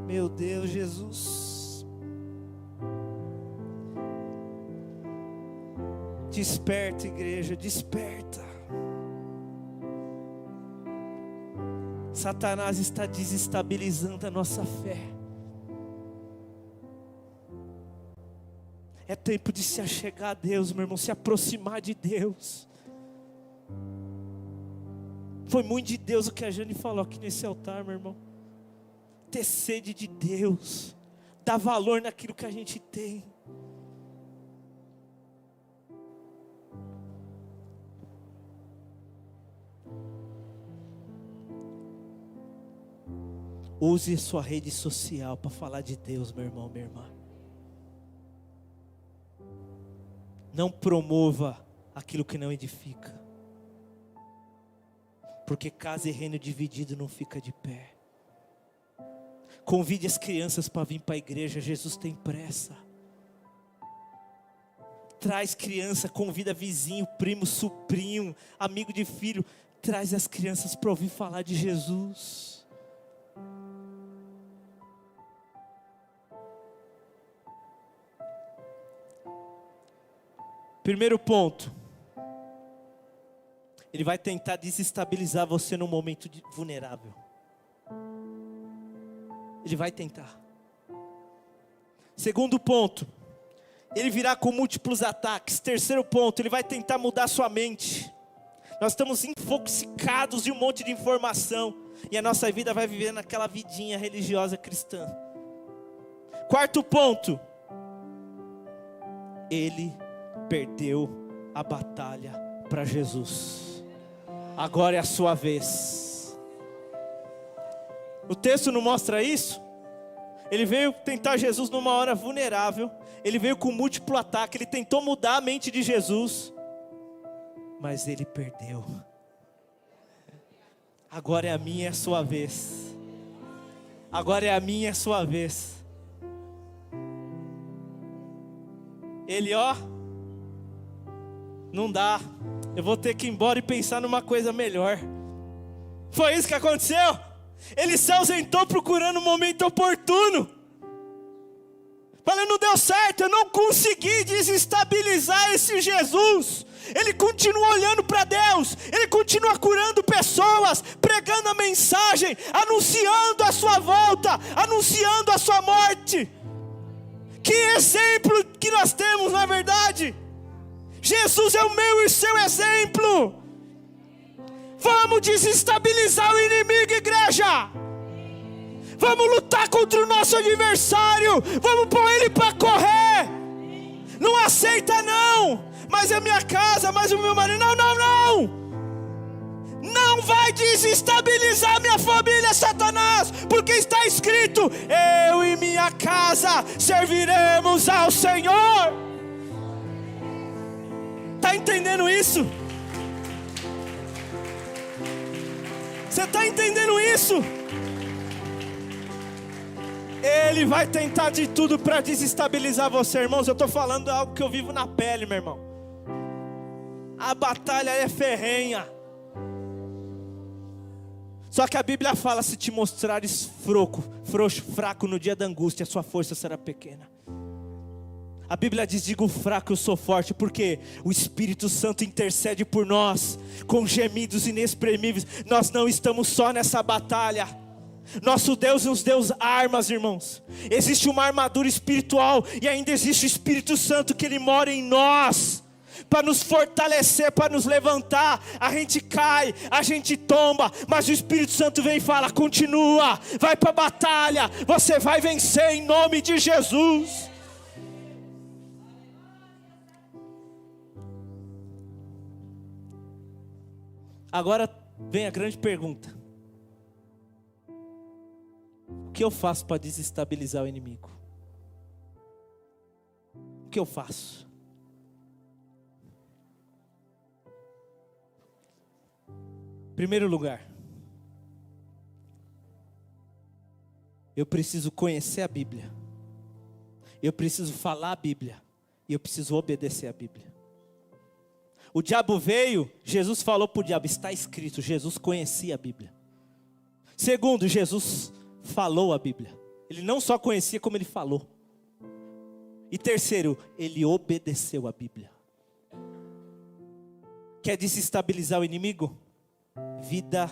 Meu Deus, Jesus. Desperta, igreja, desperta. Satanás está desestabilizando a nossa fé. É tempo de se achegar a Deus, meu irmão, se aproximar de Deus. Foi muito de Deus o que a Jane falou aqui nesse altar, meu irmão. Ter sede de Deus, dar valor naquilo que a gente tem. Use a sua rede social para falar de Deus, meu irmão, minha irmã. Não promova aquilo que não edifica. Porque casa e reino dividido não fica de pé. Convide as crianças para vir para a igreja, Jesus tem pressa. Traz criança, convida vizinho, primo, sobrinho, amigo de filho. Traz as crianças para ouvir falar de Jesus. Primeiro ponto. Ele vai tentar desestabilizar você num momento vulnerável. Ele vai tentar. Segundo ponto. Ele virá com múltiplos ataques. Terceiro ponto. Ele vai tentar mudar sua mente. Nós estamos infoxicados de um monte de informação. E a nossa vida vai viver naquela vidinha religiosa cristã. Quarto ponto. Ele perdeu a batalha para Jesus. Agora é a sua vez. O texto não mostra isso? Ele veio tentar Jesus numa hora vulnerável. Ele veio com múltiplo ataque. Ele tentou mudar a mente de Jesus. Mas ele perdeu. Agora é a minha e a sua vez. Agora é a minha e a sua vez. Ele, não dá. Eu vou ter que ir embora e pensar numa coisa melhor. Foi isso que aconteceu. Ele se ausentou procurando um momento oportuno. Falando, não deu certo, eu não consegui desestabilizar esse Jesus. Ele continua olhando para Deus. Ele continua curando pessoas, pregando a mensagem, anunciando a sua volta, anunciando a sua morte. Que exemplo que nós temos, na verdade. Jesus é o meu e o seu exemplo. Vamos desestabilizar o inimigo, igreja. Vamos lutar contra o nosso adversário. Vamos pôr ele para correr. Não aceita não. Mas é minha casa, mas o meu marido. Não. Não vai desestabilizar minha família, Satanás. Porque está escrito: eu e minha casa serviremos ao Senhor. Está entendendo isso? Você está entendendo isso? Ele vai tentar de tudo para desestabilizar você, irmãos. Eu estou falando algo que eu vivo na pele, meu irmão. A batalha é ferrenha. Só que a Bíblia fala: se te mostrares fraco no dia da angústia, a sua força será pequena. A Bíblia diz: digo fraco, eu sou forte, porque o Espírito Santo intercede por nós, com gemidos inexprimíveis. Nós não estamos só nessa batalha. Nosso Deus nos deu armas, irmãos. Existe uma armadura espiritual, e ainda existe o Espírito Santo, que Ele mora em nós, para nos fortalecer, para nos levantar. A gente cai, a gente tomba, mas o Espírito Santo vem e fala: continua, vai para a batalha, você vai vencer em nome de Jesus. Agora vem a grande pergunta: o que eu faço para desestabilizar o inimigo? O que eu faço? Primeiro lugar, eu preciso conhecer a Bíblia. Eu preciso falar a Bíblia. E eu preciso obedecer a Bíblia. O diabo veio, Jesus falou para o diabo: está escrito. Jesus conhecia a Bíblia. Segundo, Jesus falou a Bíblia. Ele não só conhecia, como ele falou. E terceiro, ele obedeceu a Bíblia. Quer desestabilizar o inimigo? Vida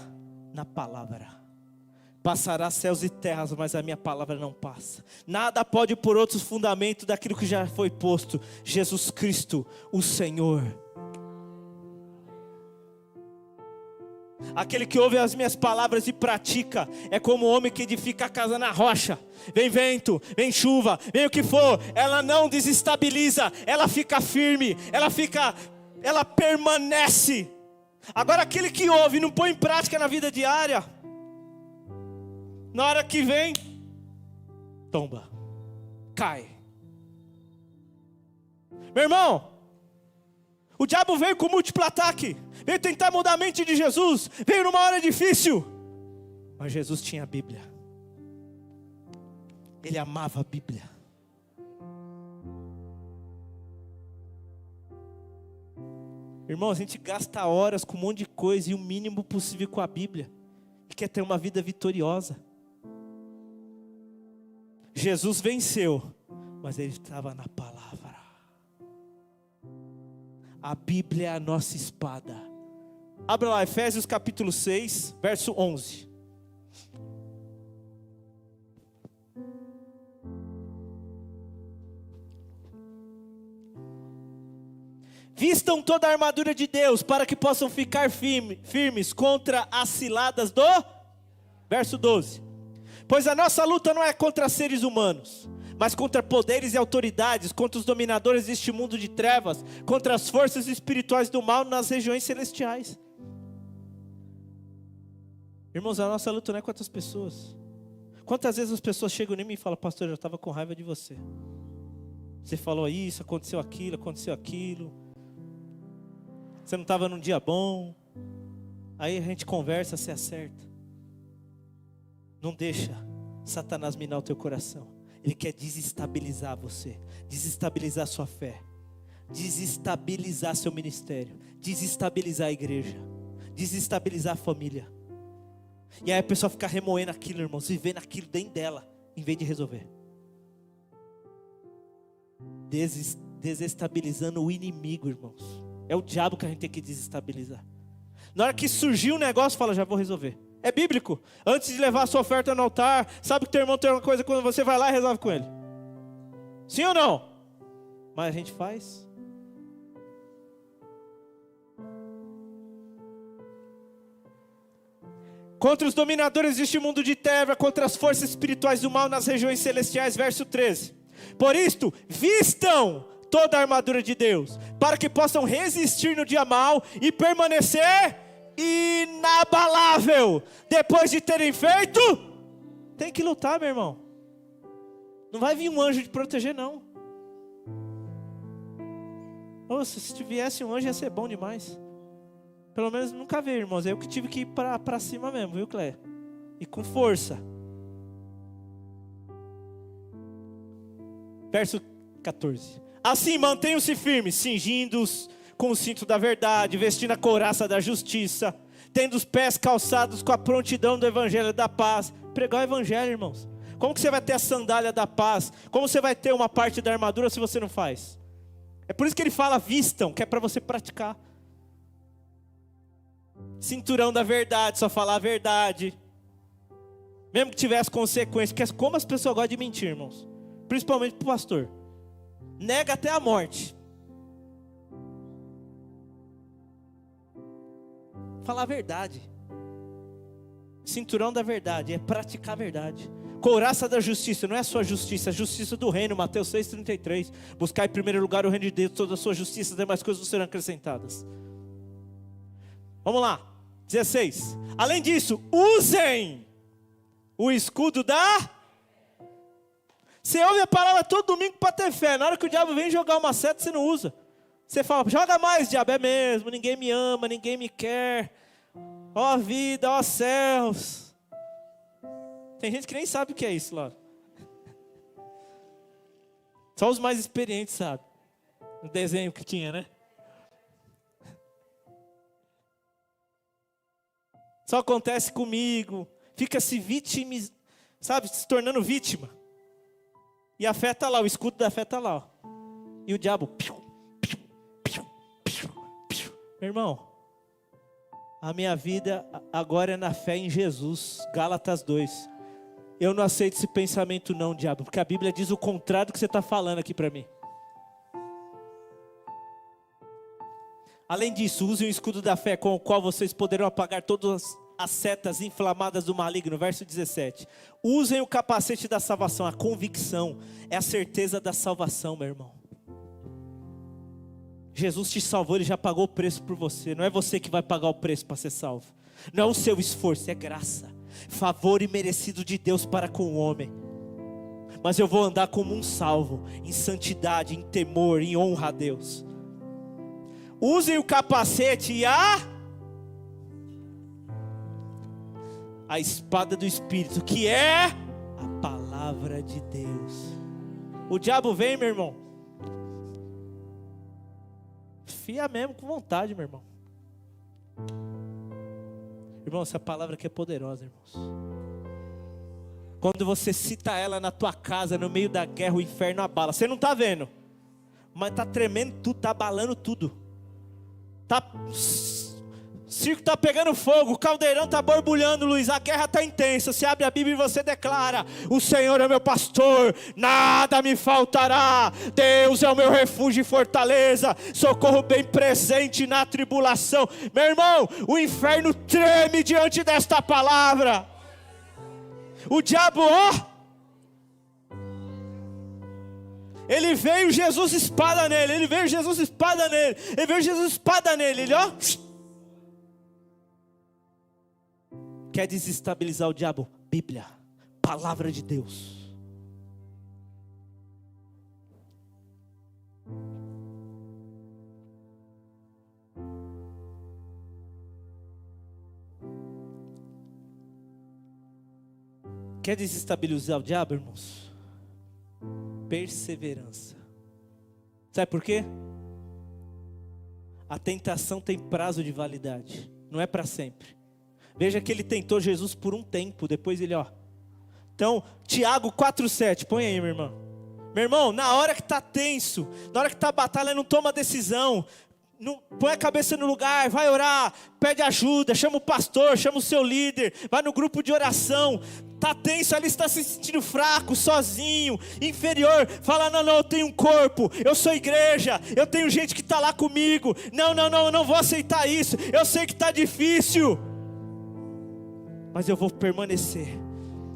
na palavra. Passará céus e terras, mas a minha palavra não passa. Nada pode pôr outros fundamentos daquilo que já foi posto. Jesus Cristo, o Senhor. Aquele que ouve as minhas palavras e pratica, é como o homem que edifica a casa na rocha. Vem vento, vem chuva, vem o que for, ela não desestabiliza, ela fica firme, ela permanece. Agora aquele que ouve e não põe em prática na vida diária, na hora que vem, tomba, cai. Meu irmão, o diabo veio com múltiplo ataque, veio tentar mudar a mente de Jesus, veio numa hora difícil, mas Jesus tinha a Bíblia, ele amava a Bíblia. Irmão, a gente gasta horas com um monte de coisa e o mínimo possível com a Bíblia, e quer ter uma vida vitoriosa. Jesus venceu, mas ele estava na palavra. A Bíblia é a nossa espada. Abra lá, Efésios capítulo 6, verso 11. Vistam toda a armadura de Deus, para que possam ficar firmes contra as ciladas do... Verso 12. Pois a nossa luta não é contra seres humanos, mas contra poderes e autoridades, contra os dominadores deste mundo de trevas, contra as forças espirituais do mal nas regiões celestiais. Irmãos, a nossa luta não é contra as pessoas. Quantas vezes as pessoas chegam em mim e falam: pastor, eu já estava com raiva de você. Você falou isso, aconteceu aquilo, você não estava num dia bom. Aí a gente conversa, se acerta. Não deixa Satanás minar o teu coração. Ele quer desestabilizar você, desestabilizar sua fé, desestabilizar seu ministério, desestabilizar a igreja, desestabilizar a família. E aí a pessoa fica remoendo aquilo, irmãos, vivendo aquilo dentro dela, em vez de resolver. Desestabilizando o inimigo, irmãos. É o diabo que a gente tem que desestabilizar. Na hora que surgiu um negócio, fala: já vou resolver. É bíblico. Antes de levar a sua oferta no altar, sabe que teu irmão tem uma coisa, quando você vai lá e resolve com ele. Sim ou não? Mas a gente faz. Contra os dominadores deste mundo de trevas, contra as forças espirituais do mal nas regiões celestiais, verso 13. Por isto, vistam toda a armadura de Deus, para que possam resistir no dia mau e permanecer inabalável. Depois de terem feito, tem que lutar, meu irmão. Não vai vir um anjo te proteger, não. Nossa, se viesse um anjo ia ser bom demais. Pelo menos nunca veio, irmãos. Eu que tive que ir para cima mesmo, viu, Cléia? E com força. Verso 14. Assim mantenham-se firmes, cingindo-os com o cinto da verdade, vestindo a couraça da justiça, tendo os pés calçados com a prontidão do evangelho da paz. Pregar o evangelho, irmãos. Como que você vai ter a sandália da paz? Como você vai ter uma parte da armadura se você não faz? É por isso que ele fala vistam, que é para você praticar. Cinturão da verdade, só falar a verdade. Mesmo que tivesse consequências, porque como as pessoas gostam de mentir, irmãos. Principalmente para o pastor. Nega até a morte. Falar a verdade. Cinturão da verdade, é praticar a verdade. Couraça da justiça, não é a sua justiça, é a justiça do reino, Mateus 6,33. Buscar em primeiro lugar o reino de Deus, toda a sua justiça, demais coisas serão acrescentadas. Vamos lá, 16. Além disso, usem o escudo da... Você ouve a palavra todo domingo para ter fé. Na hora que o diabo vem jogar uma seta, você não usa. Você fala: joga mais, diabo. É mesmo, ninguém me ama, ninguém me quer. Ó vida, ó céus. Tem gente que nem sabe o que é isso lá. Só os mais experientes sabem. No desenho que tinha, né? Só acontece comigo. Fica se vitimizando, sabe? Se tornando vítima. E a fé está lá, o escudo da fé está lá. Ó. E o diabo... Meu irmão, A minha vida agora é na fé em Jesus. Gálatas 2. Eu não aceito esse pensamento não, diabo, porque a Bíblia diz o contrário do que você está falando aqui para mim. Além disso, usem o escudo da fé com o qual vocês poderão apagar todas as setas inflamadas do maligno. Verso 17. Usem o capacete da salvação. A convicção é a certeza da salvação, meu irmão. Jesus te salvou, Ele já pagou o preço por você. Não é você que vai pagar o preço para ser salvo. Não é o seu esforço, é graça. Favor imerecido de Deus para com o homem. Mas eu vou andar como um salvo, em santidade, em temor, em honra a Deus. Usem o capacete e a espada do Espírito, que é a palavra de Deus. O diabo vem, meu irmão. Fia mesmo com vontade, meu irmão. Irmão, essa palavra aqui é poderosa, irmãos. Quando você cita ela na tua casa, no meio da guerra, o inferno abala. Você não está vendo, mas está tremendo tudo, está abalando tudo. O circo está pegando fogo, o caldeirão está borbulhando, Luiz. A guerra está intensa. Você abre a Bíblia e você declara: o Senhor é meu pastor, nada me faltará. Deus é o meu refúgio e fortaleza, socorro bem presente na tribulação. Meu irmão, o inferno treme diante desta palavra. O diabo, ele veio, Jesus espada nele. Ele veio, Jesus espada nele. Ele veio, Jesus espada nele. Ele, quer desestabilizar o diabo? Bíblia, palavra de Deus. Quer desestabilizar o diabo, irmãos? Perseverança. Sabe por quê? A tentação tem prazo de validade, não é para sempre. Veja que ele tentou Jesus por um tempo, depois ele, Então, Tiago 4,7, põe aí, meu irmão. Meu irmão, na hora que está tenso, na hora que está a batalha, não toma decisão. Não, põe a cabeça no lugar, vai orar, pede ajuda, chama o pastor, chama o seu líder, vai no grupo de oração. Está tenso, ali está se sentindo fraco, sozinho, inferior. Fala, não, eu tenho um corpo, eu sou igreja, eu tenho gente que está lá comigo. Não, eu não vou aceitar isso, eu sei que está difícil, mas eu vou permanecer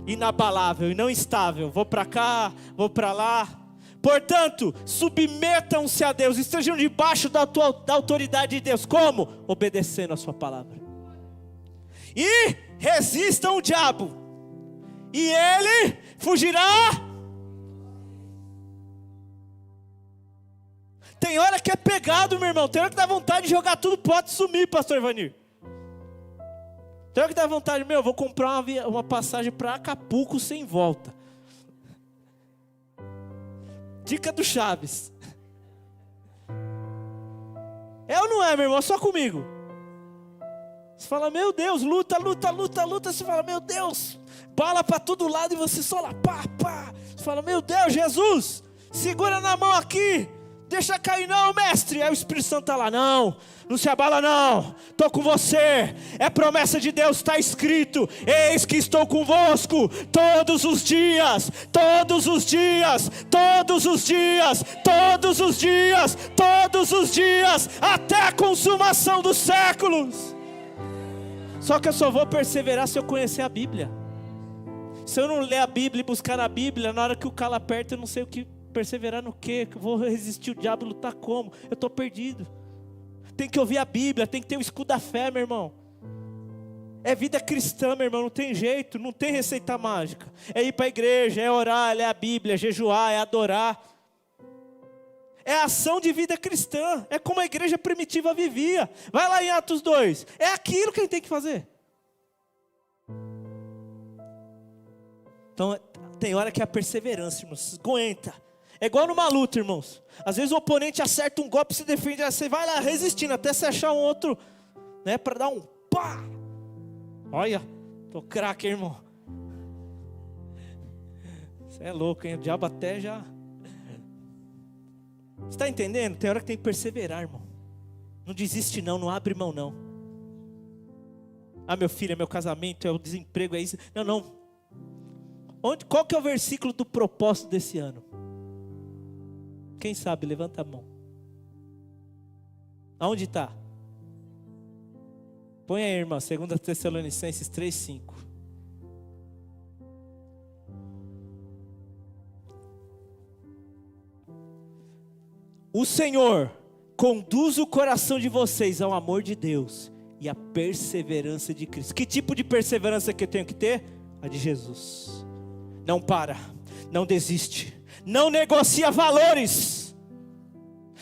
inabalável e não instável. Vou para cá, vou para lá. Portanto, submetam-se a Deus, estejam debaixo da autoridade de Deus. Como? Obedecendo a sua palavra. E resistam o diabo, e ele fugirá. Tem hora que é pegado, meu irmão. Tem hora que dá vontade de jogar tudo, pode sumir, pastor Ivanir. Tem hora que dá vontade, vou comprar uma passagem para Acapulco sem volta. Dica do Chaves. É ou não é, meu irmão? Só comigo. Você fala, meu Deus, luta. Você fala, meu Deus, bala para todo lado e você só lá, pá. Você fala, meu Deus, Jesus, segura na mão aqui. Deixa cair não, mestre. Aí o Espírito Santo está lá, não se abala não, estou com você, é promessa de Deus, está escrito: eis que estou convosco todos os dias, até a consumação dos séculos. Só que eu só vou perseverar se eu conhecer a Bíblia. Se eu não ler a Bíblia e buscar na Bíblia, na hora que o calo aperta, eu não sei o que perseverar no quê, que eu vou resistir o diabo e lutar como? Eu estou perdido. Tem que ouvir a Bíblia, tem que ter o escudo da fé, meu irmão. É vida cristã, meu irmão, não tem jeito, não tem receita mágica. É ir para a igreja, é orar, é ler a Bíblia, é jejuar, é adorar. É a ação de vida cristã, é como a igreja primitiva vivia. Vai lá em Atos 2, é aquilo que a gente tem que fazer. Então, tem hora que é a perseverança, irmãos, aguenta. É igual numa luta, irmãos. Às vezes o oponente acerta um golpe, se defende, você vai lá resistindo até você achar um outro, para dar um pá. Olha, tô craque, irmão. Você é louco, hein? O diabo até já. Você está entendendo? Tem hora que tem que perseverar, irmão. Não desiste não abre mão não. Ah, meu filho, é meu casamento, é o desemprego, é isso. Não, não. Qual que é o versículo do propósito desse ano? Quem sabe, levanta a mão. Aonde está? Põe aí, irmão, 2 Tessalonicenses 3:5. O Senhor conduz o coração de vocês ao amor de Deus e à perseverança de Cristo. Que tipo de perseverança que eu tenho que ter? A de Jesus. Não para, não desiste, não negocia valores.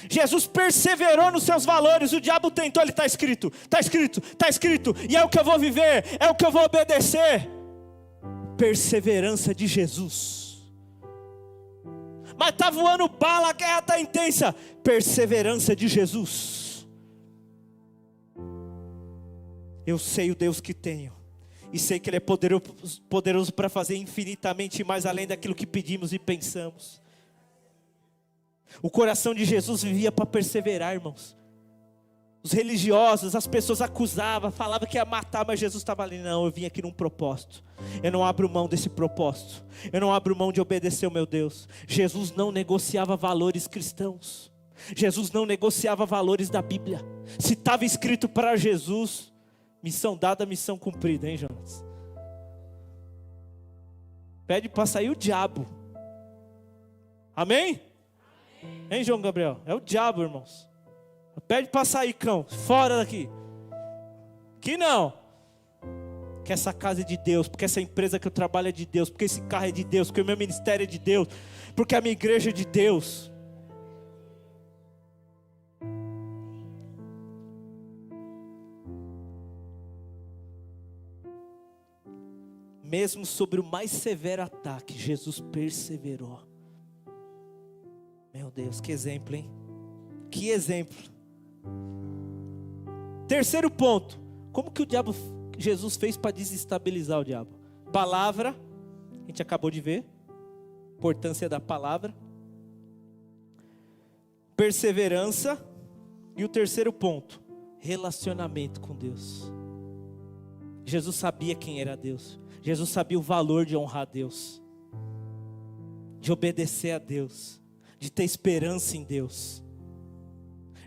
Jesus perseverou nos seus valores. O diabo tentou, ele está escrito, está escrito, está escrito, e é o que eu vou viver, é o que eu vou obedecer. Perseverança de Jesus. Mas está voando bala, a guerra está intensa. Perseverança de Jesus. Eu sei o Deus que tenho, e sei que Ele é poderoso para fazer infinitamente mais além daquilo que pedimos e pensamos. O coração de Jesus vivia para perseverar, irmãos. Os religiosos, as pessoas acusavam, falavam que ia matar, mas Jesus estava ali. Não, eu vim aqui num propósito. Eu não abro mão desse propósito. Eu não abro mão de obedecer o meu Deus. Jesus não negociava valores cristãos. Jesus não negociava valores da Bíblia. Se estava escrito para Jesus, missão dada, missão cumprida, hein, Jonas? Pede para sair o diabo. Amém? Hein, João Gabriel? É o diabo, irmãos. Pede para sair, cão. Fora daqui. Que não. Que essa casa é de Deus. Porque essa empresa que eu trabalho é de Deus. Porque esse carro é de Deus. Porque o meu ministério é de Deus. Porque a minha igreja é de Deus. Mesmo sobre o mais severo ataque, Jesus perseverou. Meu Deus, que exemplo, hein? Que exemplo. Terceiro ponto. Como que Jesus fez para desestabilizar o diabo? Palavra, a gente acabou de ver. Importância da palavra. Perseverança. E o terceiro ponto, relacionamento com Deus. Jesus sabia quem era Deus. Jesus sabia o valor de honrar a Deus, de obedecer a Deus, de ter esperança em Deus.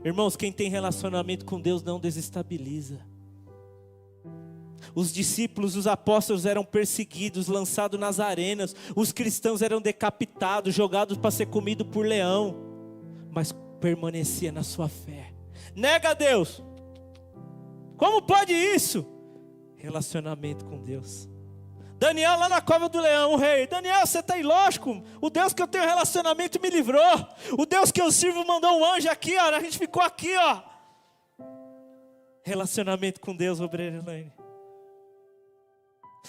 Irmãos, quem tem relacionamento com Deus não desestabiliza. Os discípulos, os apóstolos eram perseguidos, lançados nas arenas. Os cristãos eram decapitados, jogados para ser comido por leão. Mas permanecia na sua fé. Nega a Deus. Como pode isso? Relacionamento com Deus. Daniel lá na cova do leão, o rei. Daniel, você está ilógico. O Deus que eu tenho relacionamento me livrou. O Deus que eu sirvo mandou um anjo aqui, ó. A gente ficou aqui, ó. Relacionamento com Deus, obreiro Elaine.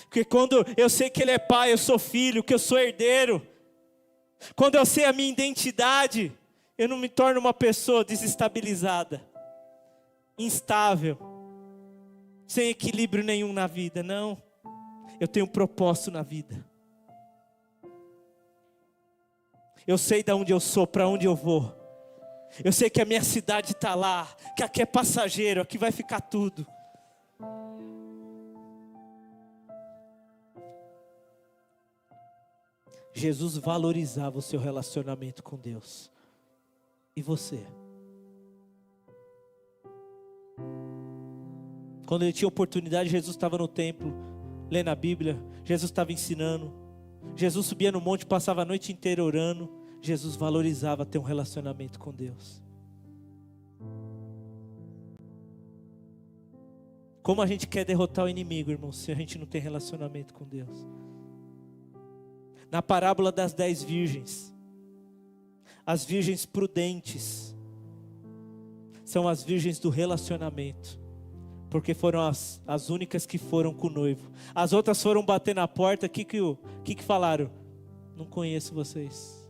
Porque quando eu sei que Ele é pai, eu sou filho, que eu sou herdeiro. Quando eu sei a minha identidade, eu não me torno uma pessoa desestabilizada, instável, sem equilíbrio nenhum na vida, não. Eu tenho um propósito na vida. Eu sei de onde eu sou, para onde eu vou. Eu sei que a minha cidade está lá, que aqui é passageiro, aqui vai ficar tudo. Jesus valorizava o seu relacionamento com Deus. E você? Quando ele tinha oportunidade, Jesus estava no templo, lendo a Bíblia. Jesus estava ensinando. Jesus subia no monte, passava a noite inteira orando. Jesus valorizava ter um relacionamento com Deus. Como a gente quer derrotar o inimigo, irmão, se a gente não tem relacionamento com Deus? Na parábola das 10 virgens, as virgens prudentes são as virgens do relacionamento, porque foram as únicas que foram com o noivo. As outras foram bater na porta. O que falaram? Não conheço vocês.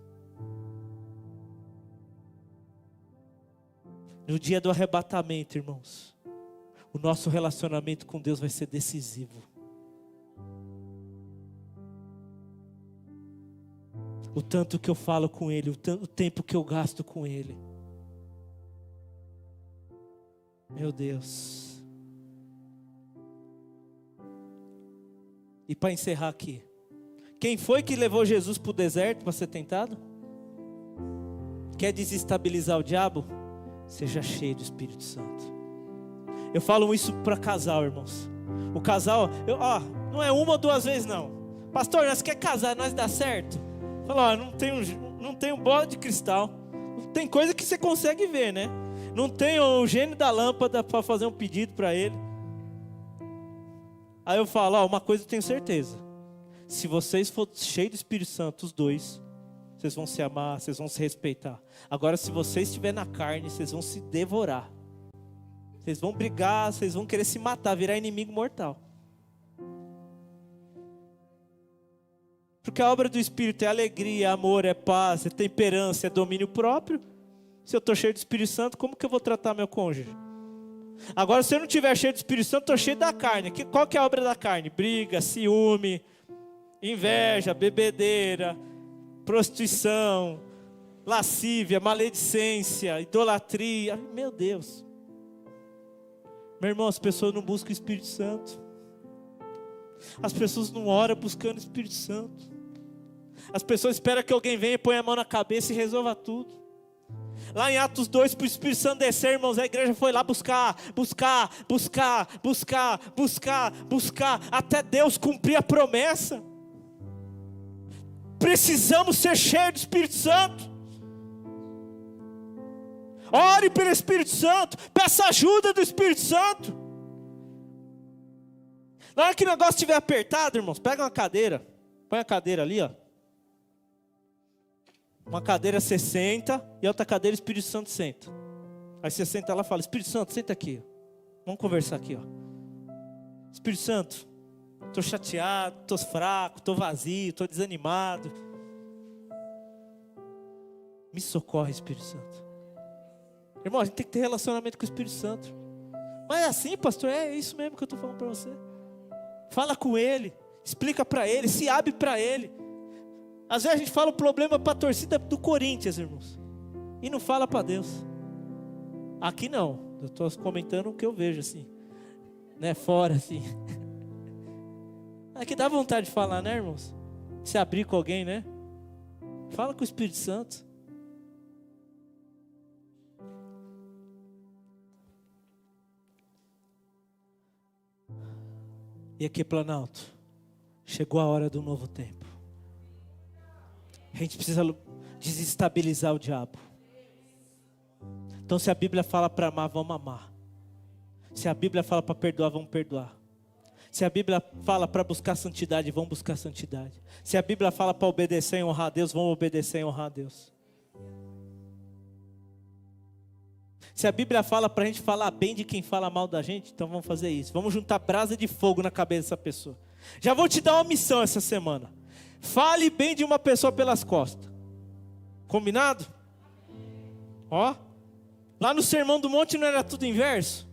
No dia do arrebatamento, irmãos, o nosso relacionamento com Deus vai ser decisivo. O tanto que eu falo com Ele, o tempo que eu gasto com Ele. Meu Deus. E para encerrar aqui, quem foi que levou Jesus para o deserto para ser tentado? Quer desestabilizar o diabo? Seja cheio do Espírito Santo. Eu falo isso para casal, irmãos. O casal, não é uma ou duas vezes não. Pastor, nós quer casar, nós dá certo? Fala, não tenho bola de cristal. Tem coisa que você consegue ver, né? Não tem o gênio da lâmpada para fazer um pedido para ele. Aí eu falo, uma coisa eu tenho certeza. Se vocês forem cheios do Espírito Santo, os dois, vocês vão se amar, vocês vão se respeitar. Agora, se vocês estiverem na carne, vocês vão se devorar. Vocês vão brigar, vocês vão querer se matar, virar inimigo mortal. Porque a obra do Espírito é alegria, amor, é paz, é temperança, é domínio próprio. Se eu estou cheio do Espírito Santo, como que eu vou tratar meu cônjuge? Agora, se eu não estiver cheio do Espírito Santo, estou cheio da carne. Qual que é a obra da carne? Briga, ciúme, inveja, bebedeira, prostituição, lascívia, maledicência, idolatria. Meu Deus. Meu irmão, as pessoas não buscam o Espírito Santo. As pessoas não oram buscando o Espírito Santo. As pessoas esperam que alguém venha e ponha a mão na cabeça e resolva tudo. Lá em Atos 2, para o Espírito Santo descer, irmãos, a igreja foi lá buscar, até Deus cumprir a promessa. Precisamos ser cheios do Espírito Santo. Ore pelo Espírito Santo, peça ajuda do Espírito Santo. Na hora que o negócio estiver apertado, irmãos, pega uma cadeira, põe a cadeira ali, ó. Uma cadeira você senta e outra cadeira o Espírito Santo senta. Aí você senta lá e fala, Espírito Santo, senta aqui. Vamos conversar aqui, ó. Espírito Santo, estou chateado, estou fraco, estou vazio, estou desanimado. Me socorre, Espírito Santo. Irmão, a gente tem que ter relacionamento com o Espírito Santo. Mas é assim, pastor, é isso mesmo que eu estou falando para você. Fala com Ele, explica para Ele, se abre para Ele. Às vezes a gente fala o problema para a torcida do Corinthians, irmãos, e não fala para Deus. Aqui não, eu estou comentando o que eu vejo assim, né, fora assim. Aqui dá vontade de falar, né, irmãos? Se abrir com alguém, né? Fala com o Espírito Santo. E aqui, Planalto, chegou a hora do novo tempo. A gente precisa desestabilizar o diabo. Então, se a Bíblia fala para amar, vamos amar. Se a Bíblia fala para perdoar, vamos perdoar. Se a Bíblia fala para buscar santidade, vamos buscar santidade. Se a Bíblia fala para obedecer e honrar a Deus, vamos obedecer e honrar a Deus. Se a Bíblia fala para a gente falar bem de quem fala mal da gente, então vamos fazer isso. Vamos juntar brasa de fogo na cabeça dessa pessoa. Já vou te dar uma missão essa semana. Fale bem de uma pessoa pelas costas. Combinado? Ó. Lá no Sermão do Monte não era tudo inverso?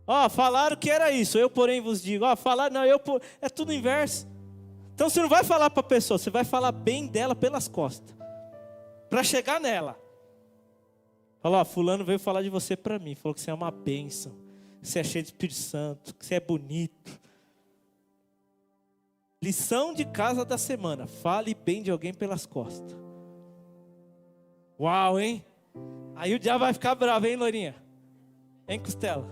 Ó, falaram que era isso. Eu, porém, vos digo. Ó, falaram, não, é tudo inverso. Então você não vai falar para a pessoa, você vai falar bem dela pelas costas. Para chegar nela. Fala, ó, fulano veio falar de você para mim. Falou que você é uma bênção. Que você é cheio de Espírito Santo. Que você é bonito. Lição de casa da semana. Fale bem de alguém pelas costas. Uau, hein? Aí o diabo vai ficar bravo, hein, Lourinha? Hein, Costela?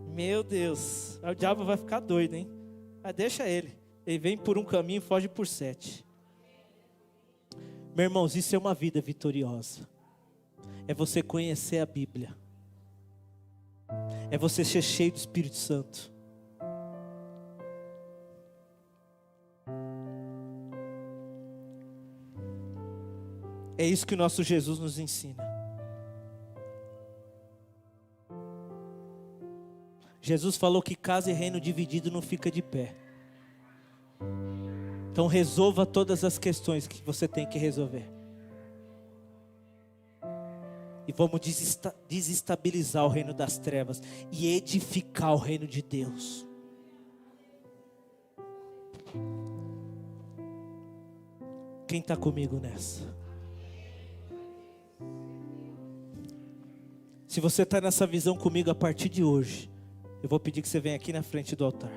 Meu Deus. Aí o diabo vai ficar doido, hein? Mas deixa ele. Ele vem por um caminho e foge por 7. Meus irmãos, isso é uma vida vitoriosa. É você conhecer a Bíblia. É você ser cheio do Espírito Santo. É isso que o nosso Jesus nos ensina. Jesus falou que casa e reino dividido não fica de pé. Então resolva todas as questões que você tem que resolver. E vamos desestabilizar o reino das trevas e edificar o reino de Deus. Quem está comigo nessa? Se você está nessa visão comigo a partir de hoje, eu vou pedir que você venha aqui na frente do altar.